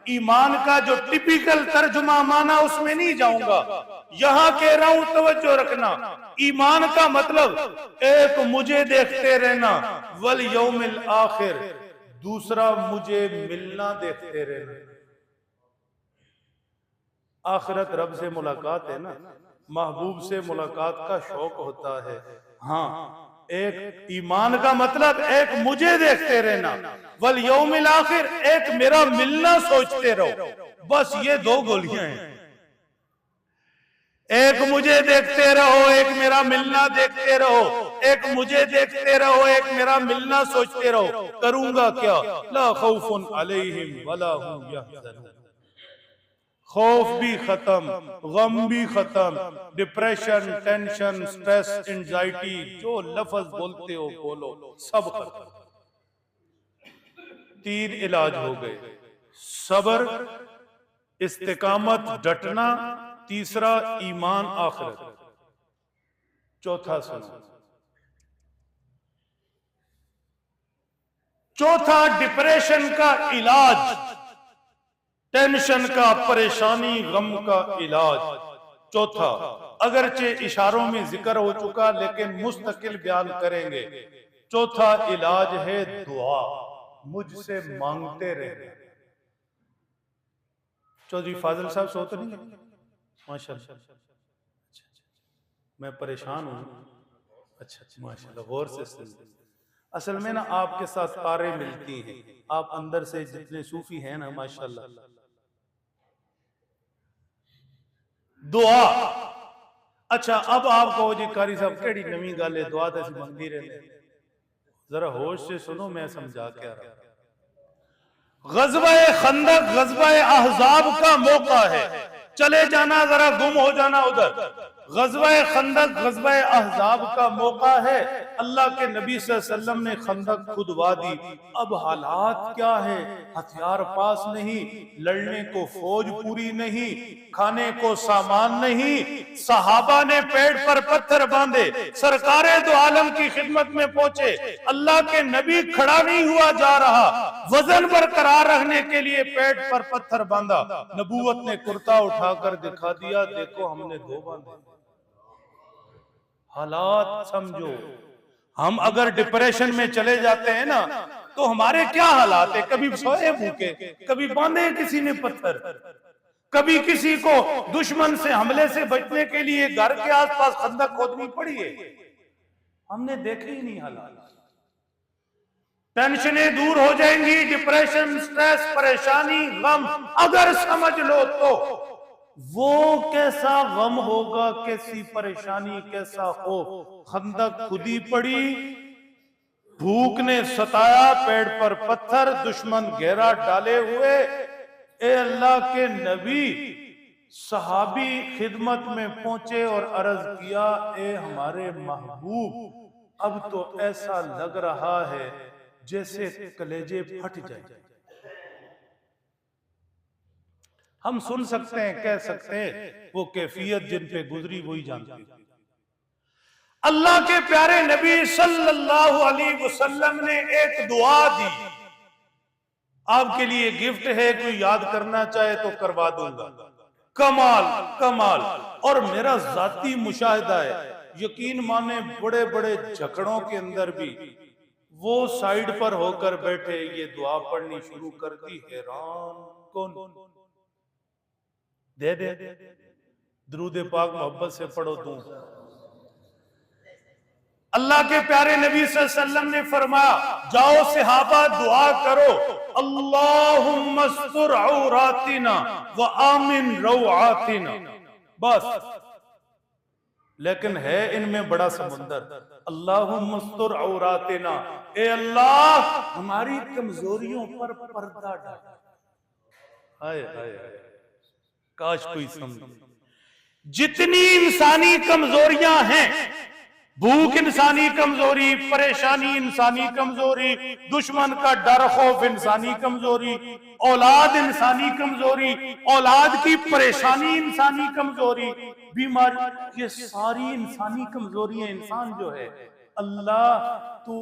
ईमान का जो टिपिकल तर्जुमा माना उसमें नहीं जाऊंगा, यहां कह रहा हूं, तवज्जो रखना। ईमान का मतलब एक मुझे देखते रहना, वल यौमिल आखिर दूसरा मुझे मिलना देखते रहना। आखिरत रब से मुलाकात है ना, महबूब से मुलाकात का शौक होता है। हाँ, एक ईमान का मतलब एक मुझे देखते रहना, वल यौमिल आखिर एक मेरा मिलना सोचते रहो। बस ये दो गोलियां हैं, एक मुझे देखते रहो, एक मेरा मिलना देखते रहो, एक मुझे देखते रहो, एक मेरा मिलना सोचते रहो। करूंगा क्या, ला खौफुन अलैहिम वला हुम यहज़नून। खौफ भी खत्म, गम भी खत्म, डिप्रेशन, टेंशन, स्ट्रेस, एंजाइटी, जो लफ्ज बोलते हो बोलो, सब खत्म। 3 इलाज हो गए, सब्र, इस्तिकामत, डटना, तीसरा ईमान आखिरत, चौथा सुनो। चौथा डिप्रेशन का इलाज, टेंशन का, परेशानी, गम का इलाज। चौथा, अगरचे इशारों में जिक्र हो चुका लेकिन मुस्तकिल बयान करेंगे। चौथा इलाज है दुआ, मुझसे मांगते रहना। चौधरी फाजिल साहब सो तो नहीं? माशाल्लाह, मैं परेशान हूं। अच्छा, माशाल्लाह, गौर से सुन। असल में ना आपके साथ तारें मिलती हैं, आप अंदर से जितने सूफी हैं ना, माशाल्लाह। दुआ। अच्छा, अब आप कहो जी कारी साहब केड़ी नवी गल है, दुआ तो ऐसी मंगती रहने। जरा होश से सुनो, मैं समझा क्या रहा। गज़वा-ए खंदक, गज़वा-ए अहज़ाब का मौका है, चले जाना, जरा गुम हो जाना उधर। गज़वा-ए खंदक, गज़वा-ए अहज़ाब का मौका है। अल्लाह के नबी सल्लल्लाहु अलैहि वसल्लम ने खंदक खुदवा दी। अब हालात क्या है, हथियार पास नहीं, लड़ने को फौज पूरी नहीं, खाने को सामान नहीं। सहाबा ने पेड़ पर पत्थर बांधे, सरकारे दो आलम की खिदमत में पहुंचे। अल्लाह के नबी खड़ा नहीं हुआ जा रहा, वजन बरकरार रखने के लिए पेड़ पर पत्थर बांधा। नबूवत ने कुर्ता उठाकर दिखा दिया, देखो हमने 2 बांधे। हालात समझो। हम अगर डिप्रेशन में चले जाते हैं ना, तो हमारे क्या हालात है, कभी सोए भूखे, कभी बांधे किसी ने पत्थर, कभी किसी को दुश्मन से हमले से बचने के लिए घर के आसपास खंदक खोदनी पड़ी है? हमने देखे ही नहीं हालात। टेंशनें दूर हो जाएंगी, डिप्रेशन, स्ट्रेस, परेशानी, गम अगर समझ लो तो वो कैसा गम होगा, कैसी परेशानी, कैसा खौफ। खंदक खुदी पड़ी, भूख ने सताया, पेड़ पर पत्थर, दुश्मन घेरा डाले हुए। ए अल्लाह के नबी, सहाबी खिदमत में पहुंचे और अर्ज किया, ए हमारे महबूब, अब तो ऐसा लग रहा है जैसे कलेजे फट जाए। हम सुन सकते हैं, कह सकते हैं, वो कैफियत जिन पे गुजरी वही जानते हैं। अल्लाह के प्यारे नबी सल्लल्लाहु अलैहि वसल्लम ने एक दुआ दी, आपके लिए गिफ्ट है, कोई याद करना चाहे तो करवा दूंगा। कमाल कमाल। और मेरा जाती मुशाहिदा है, यकीन माने बड़े बड़े झगड़ों के अंदर भी वो साइड पर होकर बैठे ये दुआ पढ़नी शुरू कर दी। हैरान कौन? दे दे दरूद पाक मोहब्बत से पढ़ो तू। अल्लाह के प्यारे नबी सल्लल्लाहु अलैहि वसल्लम ने फरमाया, जाओ सहाबा दुआ करो, अल्लाहुम्मा अस्तर औरातिना व आमिन रौआतिना। बस, लेकिन है इनमें बड़ा समुंदर। अल्लाहुम्मा अस्तर औरातिना, ए अल्लाह हमारी कमजोरियों पर पर्दा डाल। हाय हाय हाय, काश कोई समझे। जितनी इंसानी कमजोरियां हैं, भूख इंसानी कमजोरी, परेशानी इंसानी कमजोरी, दुश्मन का डर खौफ इंसानी कमजोरी, औलाद इंसानी कमजोरी, औलाद की परेशानी इंसानी कमजोरी, बीमारी, ये सारी इंसानी कमजोरियां। इंसान जो है, अल्लाह तो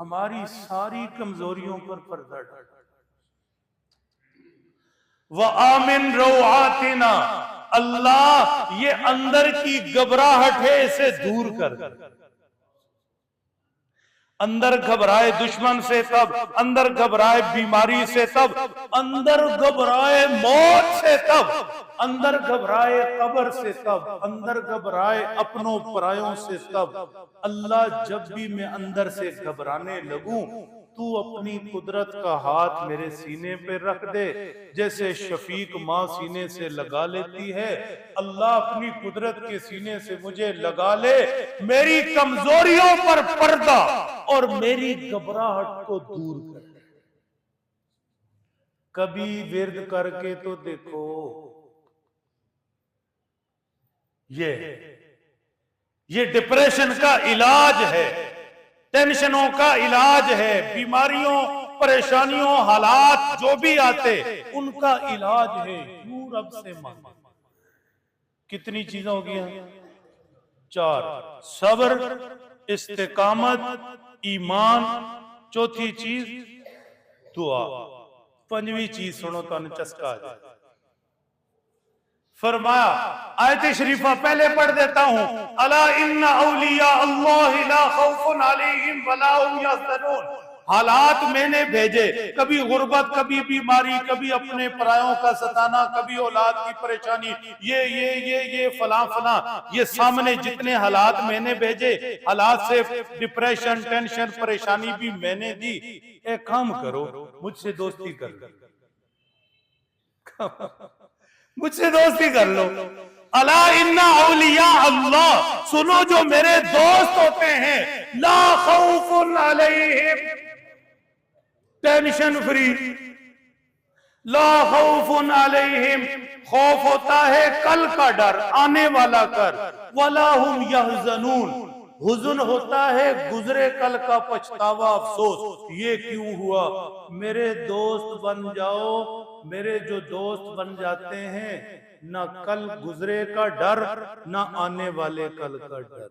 हमारी सारी कमजोरियों पर पर्दा डाल। व आमिन रौआतिना, अल्लाह ये अंदर की घबराहट है, इसे दूर कर। अंदर घबराए दुश्मन से तब, अंदर घबराए बीमारी से तब, अंदर घबराए मौत से तब, अंदर घबराए कब्र से तब, अंदर घबराए अपनों परायों से तब। अल्लाह जब भी मैं अंदर से घबराने लगूं, तू अपनी कुदरत का हाथ मेरे सीने पे रख दे, जैसे शफीक माँ सीने से लगा लेती है। अल्लाह अपनी कुदरत के सीने से मुझे लगा ले, मेरी कमजोरियों पर पर्दा और मेरी घबराहट को दूर कर। कभी विर्द करके तो देखो, ये डिप्रेशन का इलाज है, टेंशनों का इलाज है, बीमारियों, परेशानियों, हालात जो भी आते उनका इलाज है। यूं रब से मांग। कितनी चीजें हो गई हैं? 4। सब्र, इस्तिकामत, ईमान, चौथी चीज दुआ, पंजवी चीज सुनो तो चस्का आ जाए। फरमाया, आयत शरीफा पहले पढ़ देता हूं, अला इन्ना औलिया अल्लाह ला खौफुन अलैहिम वला हुम यहज़नून। हालात मैंने भेजे, कभी गुर्बत, कभी बीमारी, कभी अपने परायों का सताना, कभी औलाद की परेशानी, ये फला फला, ये सामने जितने हालात मैंने भेजे, हालात से डिप्रेशन, टेंशन, परेशानी भी मैंने दी। एक काम करो, मुझसे दोस्ती कर लो, मुझसे दोस्ती कर लो। अला इन्ना औलिया अल्लाह, सुनो जो मेरे दोस्त होते हैं, ला खौफुन अलैहिम, टेंशन फ्री, ला खौफुन अलैहिम, खौफ होता है कल का डर, आने वाला कर, वला हुम यहज़नून, हुज़न होता है गुजरे कल का पछतावा, अफसोस, ये क्यों हुआ। मेरे दोस्त बन जाओ। मेरे जो दोस्त बन जाते हैं, ना कल गुजरे का डर, ना आने वाले कल का डर।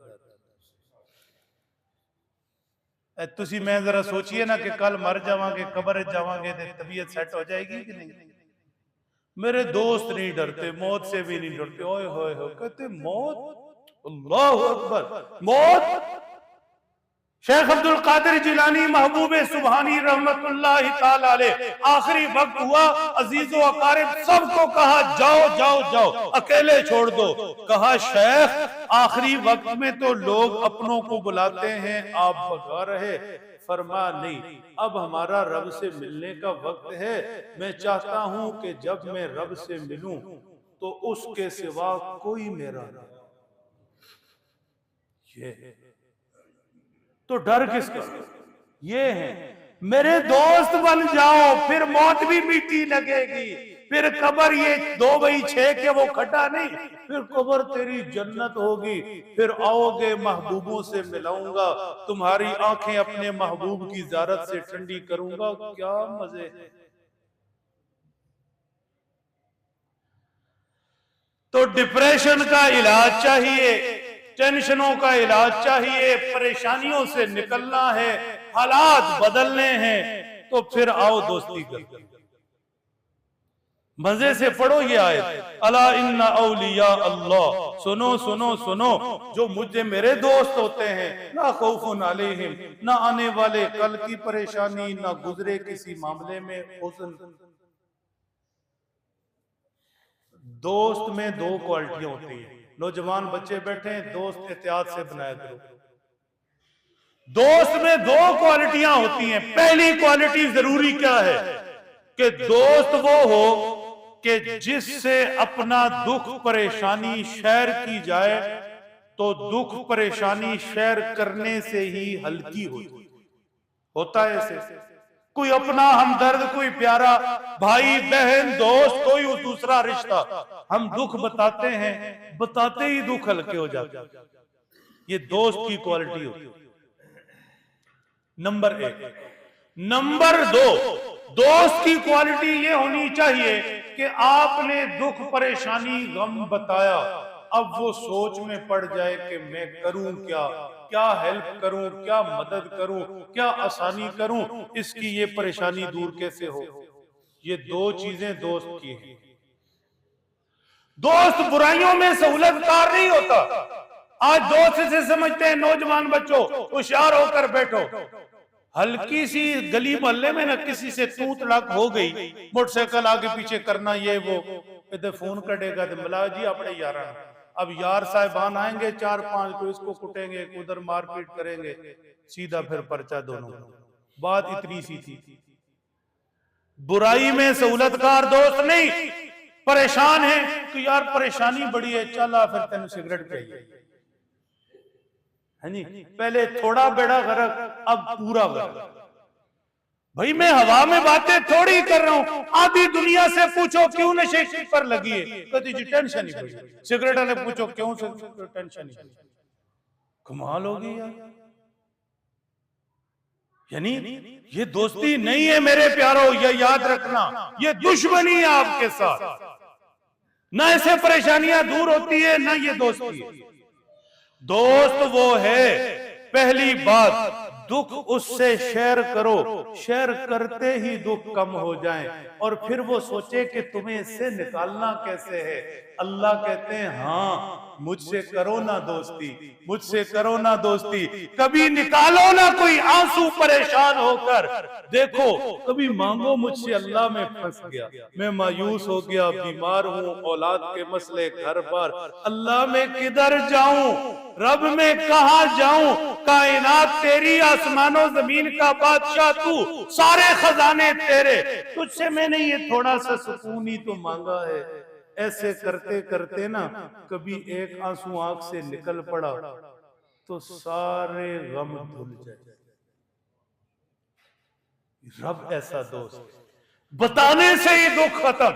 तुसी मैं जरा सोचिए ना कि कल मर जावांगे, कब्र जावांगे तो तबीयत सेट हो जाएगी कि नहीं। मेरे दोस्त नहीं डरते, मौत से भी नहीं डरते। ओए होए हो, कहते मौत, अल्लाहु अकबर, मौत शेख अब्दुल कादिर जिलानी महबूब सुबहानी रहमतुल्लाहि ताला अलैह, आखिरी वक्त हुआ, अजीजो अकारिब सबको कहा जाओ जाओ जाओ, अकेले छोड़ दो। कहा शेख आखिरी वक्त में तो लोग अपनों को बुलाते हैं, आप भगा रहे। फरमा नहीं, अब हमारा रब से मिलने का वक्त है। मैं चाहता हूं कि जब मैं रब से मिलूं तो उसके सिवा कोई मेरा नहीं। ये तो डर किसका? ये है मेरे दोस्त बन जाओ, फिर मौत भी मीठी लगेगी, फिर कब्र ये 2/6 के वो खड्डा नहीं, फिर कब्र तेरी जन्नत होगी। फिर आओगे महबूबों से मिलाऊंगा, तुम्हारी आंखें अपने महबूब की ज़ियारत से ठंडी करूंगा। क्या मजे हैं। तो डिप्रेशन का इलाज चाहिए, टेंशनों का इलाज चाहिए, परेशानियों से निकलना है, हालात बदलने हैं, तो फिर आओ दोस्ती करते हैं। मजे से पढ़ो ये आयत, अला इन्ना औलिया अल्लाह, सुनो सुनो सुनो, जो मुझे मेरे दोस्त होते हैं, ना खौफुन अलैहिम, ना आने वाले कल की परेशानी, ना गुजरे किसी मामले में हुज़्न। दोस्त में 2 क्वालिटियां होती हैं। नौजवान बच्चे बैठे हैं, दोस्त एहतियात से बनाया करो। दोस्त में 2 क्वालिटियां होती हैं। पहली क्वालिटी जरूरी क्या है कि दोस्त वो हो कि जिससे अपना दुख परेशानी शेयर की जाए, तो दुख परेशानी शेयर करने से ही हल्की होता है ऐसे। कोई अपना हमदर्द, कोई प्यारा भाई बहन दोस्त, कोई दूसरा रिश्ता, हम दुख बताते हैं, बताते ही दुख हल्के हो जाते हैं। ये दोस्त की क्वालिटी होती है, नंबर 1। नंबर 2, दोस्त की क्वालिटी ये होनी चाहिए कि आपने दुख परेशानी गम बताया, अब वो सोच में पड़ जाए कि मैं करूं क्या, क्या हेल्प करूं, क्या मदद करूं, क्या आसानी करूं, इसकी ये परेशानी दूर कैसे हो। ये 2 चीजें दोस्त की हैं। दोस्त बुराइयों में सहूलतकार नहीं होता। आज दोस्त से समझते हैं नौजवान बच्चों, होशियार होकर बैठो। हल्की सी गली मोहल्ले में ना किसी से तू तड़ाक हो गई, मोटरसाइकिल आगे पीछे करना, ये वो, इधर फोन कटेगा तो मिला जी अपने यार। अब यार साहिबान आएंगे 4-5 को, इसको कुटेंगे, उधर मारपीट करेंगे, सीधा फिर पर्चा दोनों। बात इतनी सी थी। बुराई में सहूलतकार दोस्त नहीं। परेशान है तो यार परेशानी बड़ी है, चला फिर तेन सिगरेट पिए, है नी, पहले थोड़ा बेड़ा गर्क, अब पूरा गर्क। भाई मैं हवा में बातें थोड़ी कर रहा हूं। आधी दुनिया से पूछो क्यों नशे पर लगी है, कहती जी टेंशन ही पड़ी। सिगरेट वाले पूछो क्यों से टेंशन ही, कमाल होगी यार। यानी ये दोस्ती नहीं है मेरे प्यारों, ये याद रखना, ये दुश्मनी है आपके साथ। ना ऐसे परेशानियां दूर होती है, ना ये दोस्ती है। दोस्त वो है, पहली बात, दुख उससे शेयर करो, शेयर करते ही दुख कम हो जाए, और फिर वो सोचे कि तुम्हें इससे निकालना कैसे है। अल्लाह कहते हैं हाँ, मुझसे करो ना दोस्ती, मुझसे करो ना दोस्ती, कभी निकालो ना कोई आंसू परेशान होकर। देखो कभी मांगो मुझसे, अल्लाह मैं फंस गया, मैं मायूस हो गया, बीमार हूँ, औलाद के मसले घर पर, अल्लाह मैं किधर जाऊं, रब मैं कहां जाऊं, कायनात तेरी, आसमानों जमीन का बादशाह तू, सारे खजाने तेरे, तुझसे मैंने ये थोड़ा सा सुकून ही तो मांगा है। ऐसे करते करते ना कभी एक आंसू आंख से निकल पड़ा तो सारे गम धुल जाए। रब ऐसा दोस्त, बताने से ही दुख खत्म,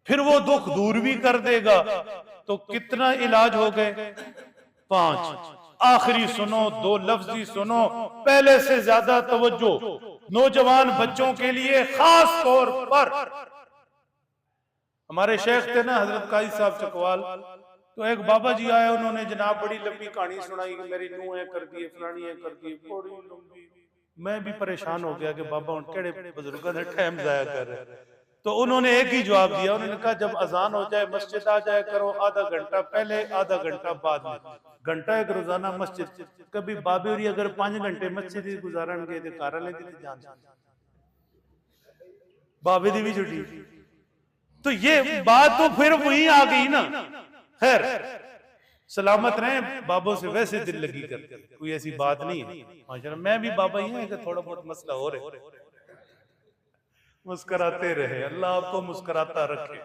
फिर वो दुख दूर भी कर देगा। तो कितना इलाज हो गए? 5। आखिरी सुनो, 2 लफ्जी सुनो, पहले से ज्यादा तवज्जो नौजवान बच्चों के लिए खास तौर पर। हमारे शेख थे ना हजरत काजी साहब चकवाल, तो एक बाबा जी आए, उन्होंने जनाब बड़ी लंबी कहानी सुनाई कि मेरी नूह है कर दी, फलानी है कर दी, बड़ी लंबी। मैं भी परेशान हो गया कि बाबा उन केड़े बुजुर्गों ने टाइम जाया कर रहे। तो उन्होंने एक ही जवाब दिया, उन्होंने कहा जब अजान हो जाए मस्जिद आ जाया करो, आधा घंटा पहले आधा घंटा बाद में, घंटा एक रोजाना मस्जिद, कभी बाबेरी अगर 5 घंटे मस्जिद गुजारन के कार ले जान बाबे दी भी छुट्टी। तो ये बात तो फिर वही आ गई ना। खैर सलामत रहे, बाबों से वैसे दिल लगी करते, कोई ऐसी बात नहीं है माशाल्लाह। मैं भी बाबा ही है कि थोड़ा बहुत मसला हो रहा है, मुस्कुराते रहे, अल्लाह आपको मुस्कुराता रखे।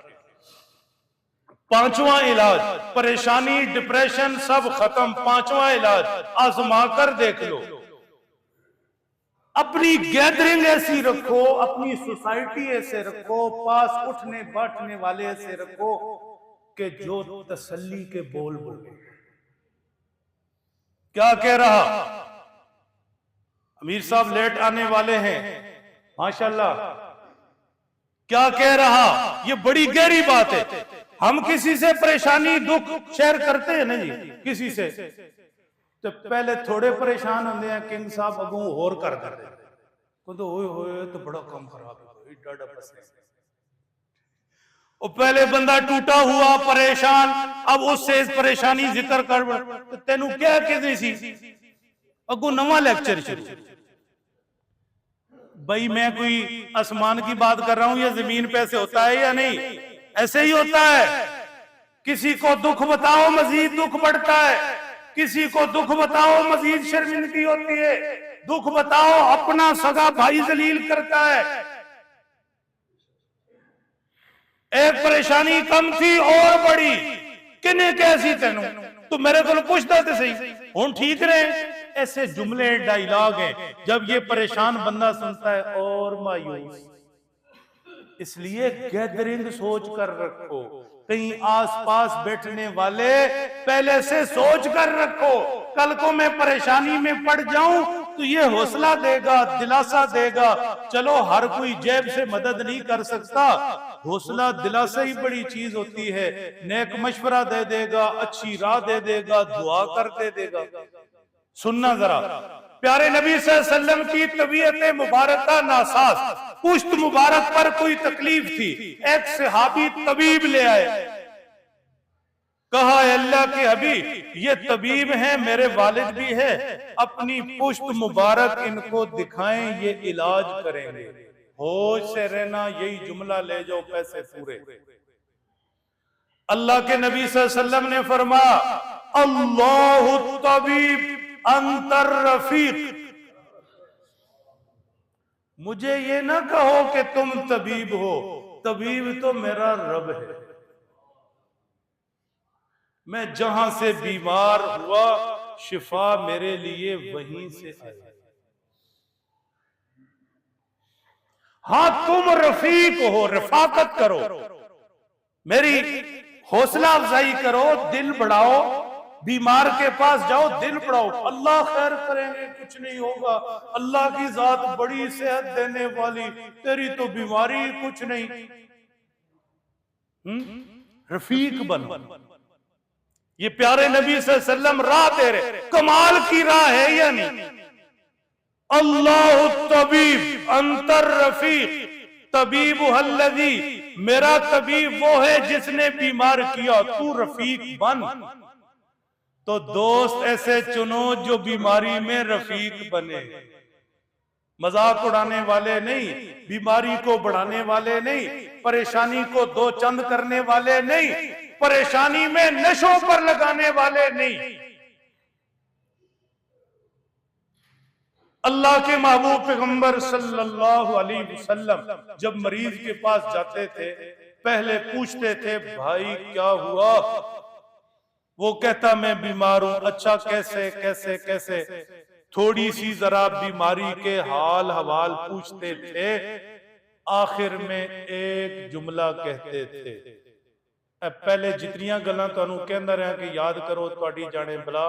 पांचवा इलाज, परेशानी डिप्रेशन सब खत्म। पांचवा इलाज आजमा कर देख लो। अपनी गैदरिंग ऐसी रखो, अपनी सोसाइटी ऐसे रखो, पास उठने बैठने वाले ऐसे रखो कि जो तसल्ली के बोल बोले। क्या कह रहा, अमीर साहब लेट आने वाले हैं माशाल्लाह। क्या कह रहा, ये बड़ी गहरी बात है। हम किसी से परेशानी दुख शेयर करते हैं ना जी किसी से, तो पहले थोड़े परेशान होंगे हैं, किंग साहब अगू होर कर देते तो होए तो बड़ा कम खराब है, डाडा पसंद। और पहले बंदा टूटा हुआ परेशान, अब उससे परेशानी जिक्र कर तो तेनू क्या कहते सी अगू नवा लेक्चर शुरू। भाई मैं कोई आसमान की बात कर रहा हूं या जमीन पे ऐसे होता है या नहीं? ऐसे ही होता है। किसी को दुख बताओ मजीद दुख बढ़ता है, किसी को दुख बताओ मजीद शर्मिंदगी होती है, दुख बताओ अपना सगा भाई जलील करता है। एक परेशानी कम थी और बड़ी, किने कैसी तेनू तू मेरे को पूछता तो सही हूं ठीक रहे। ऐसे जुमले डायलॉग हैं, जब ये परेशान बंदा सुनता है और मायूस। इसलिए गैदरिंग सोच कर रखो, कहीं आसपास बैठने वाले पहले से सोच कर रखो, कल को मैं परेशानी में पड़ जाऊं तो ये हौसला देगा, दिलासा देगा। चलो हर कोई जेब से मदद नहीं कर सकता, हौसला दिलासा ही बड़ी चीज होती है। नेक मशवरा दे देगा, अच्छी राह दे देगा, दुआ कर दे देगा। सुनना जरा, प्यारे नबी सल्लल्लाहु अलैहि वसल्लम की तबीयत मुबारक नासाज, पुश्त मुबारक पर कोई तकलीफ थी। एक सहाबी तबीब ले आए, कहा अल्लाह के हबीब ये तबीब हैं, मेरे वालिद भी है, अपनी पुश्त मुबारक इनको दिखाएं, ये इलाज करेंगे। होश से रहना, यही जुमला ले जाओ पैसे पूरे। अल्लाह के नबी सल्लल्लाहु अलैहि वसल्लम ने फरमाया अल्लाहु तबीब अंतर रफीक। मुझे ये ना कहो कि तुम तबीब हो, तबीब तो मेरा रब है। मैं जहां से बीमार हुआ शिफा मेरे लिए वहीं से आई। हाँ तुम रफीक हो, रफाकत करो, मेरी हौसला अफजाई करो, दिल बढ़ाओ, बीमार के पास जाओ, दिल बढ़ाओ, अल्लाह खैर करेंगे, कुछ नहीं होगा, अल्लाह की जात बड़ी सेहत देने वाली, तेरी तो बीमारी कुछ नहीं। रफीक बन। ये प्यारे नबी सल्लल्लाहु अलैहि वसल्लम राह दे रहे, कमाल की राह है या नहीं? अल्लाह तबीब अंतर रफीक, तबीब हल्लज़ी, मेरा तबीब वो है जिसने बीमार किया, तू रफीक बन। तो दोस्त ऐसे चुनो जो बीमारी में रफीक बने, मजाक उड़ाने वाले नहीं, बीमारी को बढ़ाने वाले नहीं, परेशानी को दो चंद करने वाले नहीं, परेशानी में नशों पर लगाने वाले नहीं। अल्लाह के महबूब पैगंबर सल्लल्लाहु अलैहि वसल्लम जब मरीज के पास जाते थे, पहले पूछते थे भाई क्या हुआ? वो कहता मैं बीमार हूं। अच्छा कैसे कैसे कैसे? थोड़ी सी जरा बीमारी के हाल हवाल पूछते थे, आखिर में एक जुमला कहते थे। पहले जितनियां गल्लां तुहानू कहंदा रहा कि याद करो, तुहाडी जाने भला,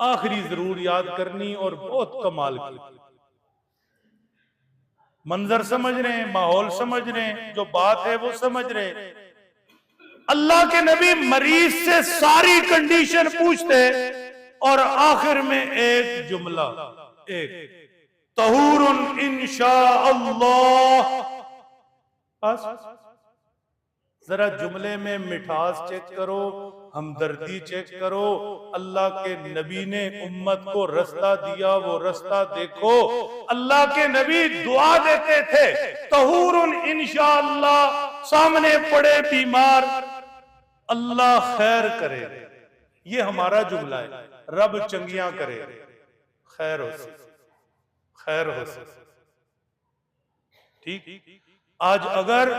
आखिरी जरूर याद करनी और बहुत कमाल की। मंजर समझ रहे हैं, माहौल समझ रहे हैं, जो बात है वो समझ रहे हैं। अल्लाह के नबी मरीज से सारी कंडीशन पूछते और आखिर में एक जुमला, एक तहूरुन इंशाअल्लाह, जरा जुमले में मिठास चेक करो, हमदर्दी चेक करो। अल्लाह के नबी ने उम्मत को रास्ता दिया, वो रास्ता देखो। अल्लाह के नबी दुआ देते थे, तहूरुन इंशाअल्लाह, सामने पड़े बीमार, अल्लाह खैर करे। ये हमारा जुमला है, रब चंगियां करे, खैर हो से, खैर हो से। ठीक। आज अगर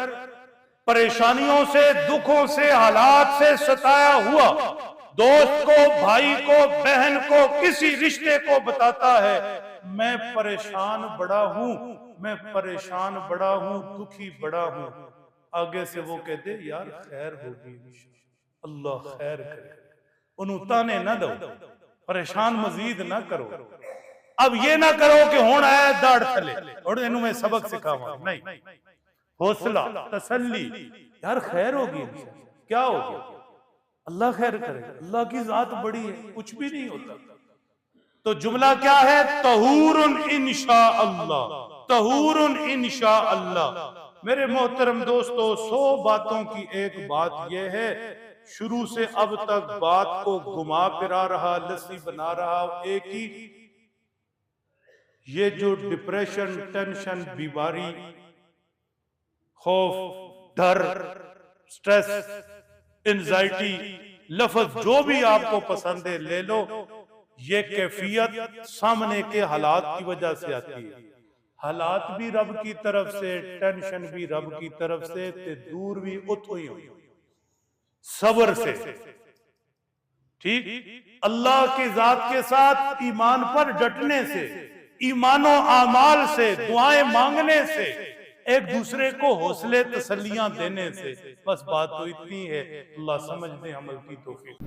परेशानियों से, दुखों से, हालात से सताया हुआ दोस्त को, भाई को, बहन को, किसी रिश्ते को बताता है मैं परेशान बड़ा हूं, मैं परेशान बड़ा हूं, दुखी बड़ा हूं, आगे से वो कहते यार खैर होगी, अल्लाह खैर करे। उन्होंने ताने ना दो, परेशान मजीद ना करो। अब ये ना करो कि होना है दाढ़ थले और इन्हों में सबक सिखावा, नहीं। हौसला, तसल्ली, यार खैर होगी, क्या होगी, अल्लाह खैर करे, अल्लाह की जात बड़ी है, कुछ भी नहीं होता। तो जुमला क्या है? तहूरुन इंशाअल्लाह, तहूरुन इंशाअल्लाह। मेरे मोहतरम दोस्तों, 100 बातों की एक बात यह है, शुरू से अब तक बात को घुमा फिरा रहा, लस्सी बना रहा एक ही, ये जो डिप्रेशन, टेंशन, बीमारी, खौफ, डर, स्ट्रेस, एंजाइटी, लफ्ज जो भी आपको पसंद है ले लो, ये कैफियत सामने के हालात की वजह से आती है। हालात भी रब की तरफ से, टेंशन भी रब की तरफ से, ते दूर भी उतो ही हो, सब्र से। ठीक। अल्लाह की जात के साथ ईमान पर डटने से, ईमानो आमाल से, दुआएं मांगने से, एक दूसरे को हौसले तसल्लियां देने से, बस बात तो इतनी है। अल्लाह समझ दे, अमल की तौफीक।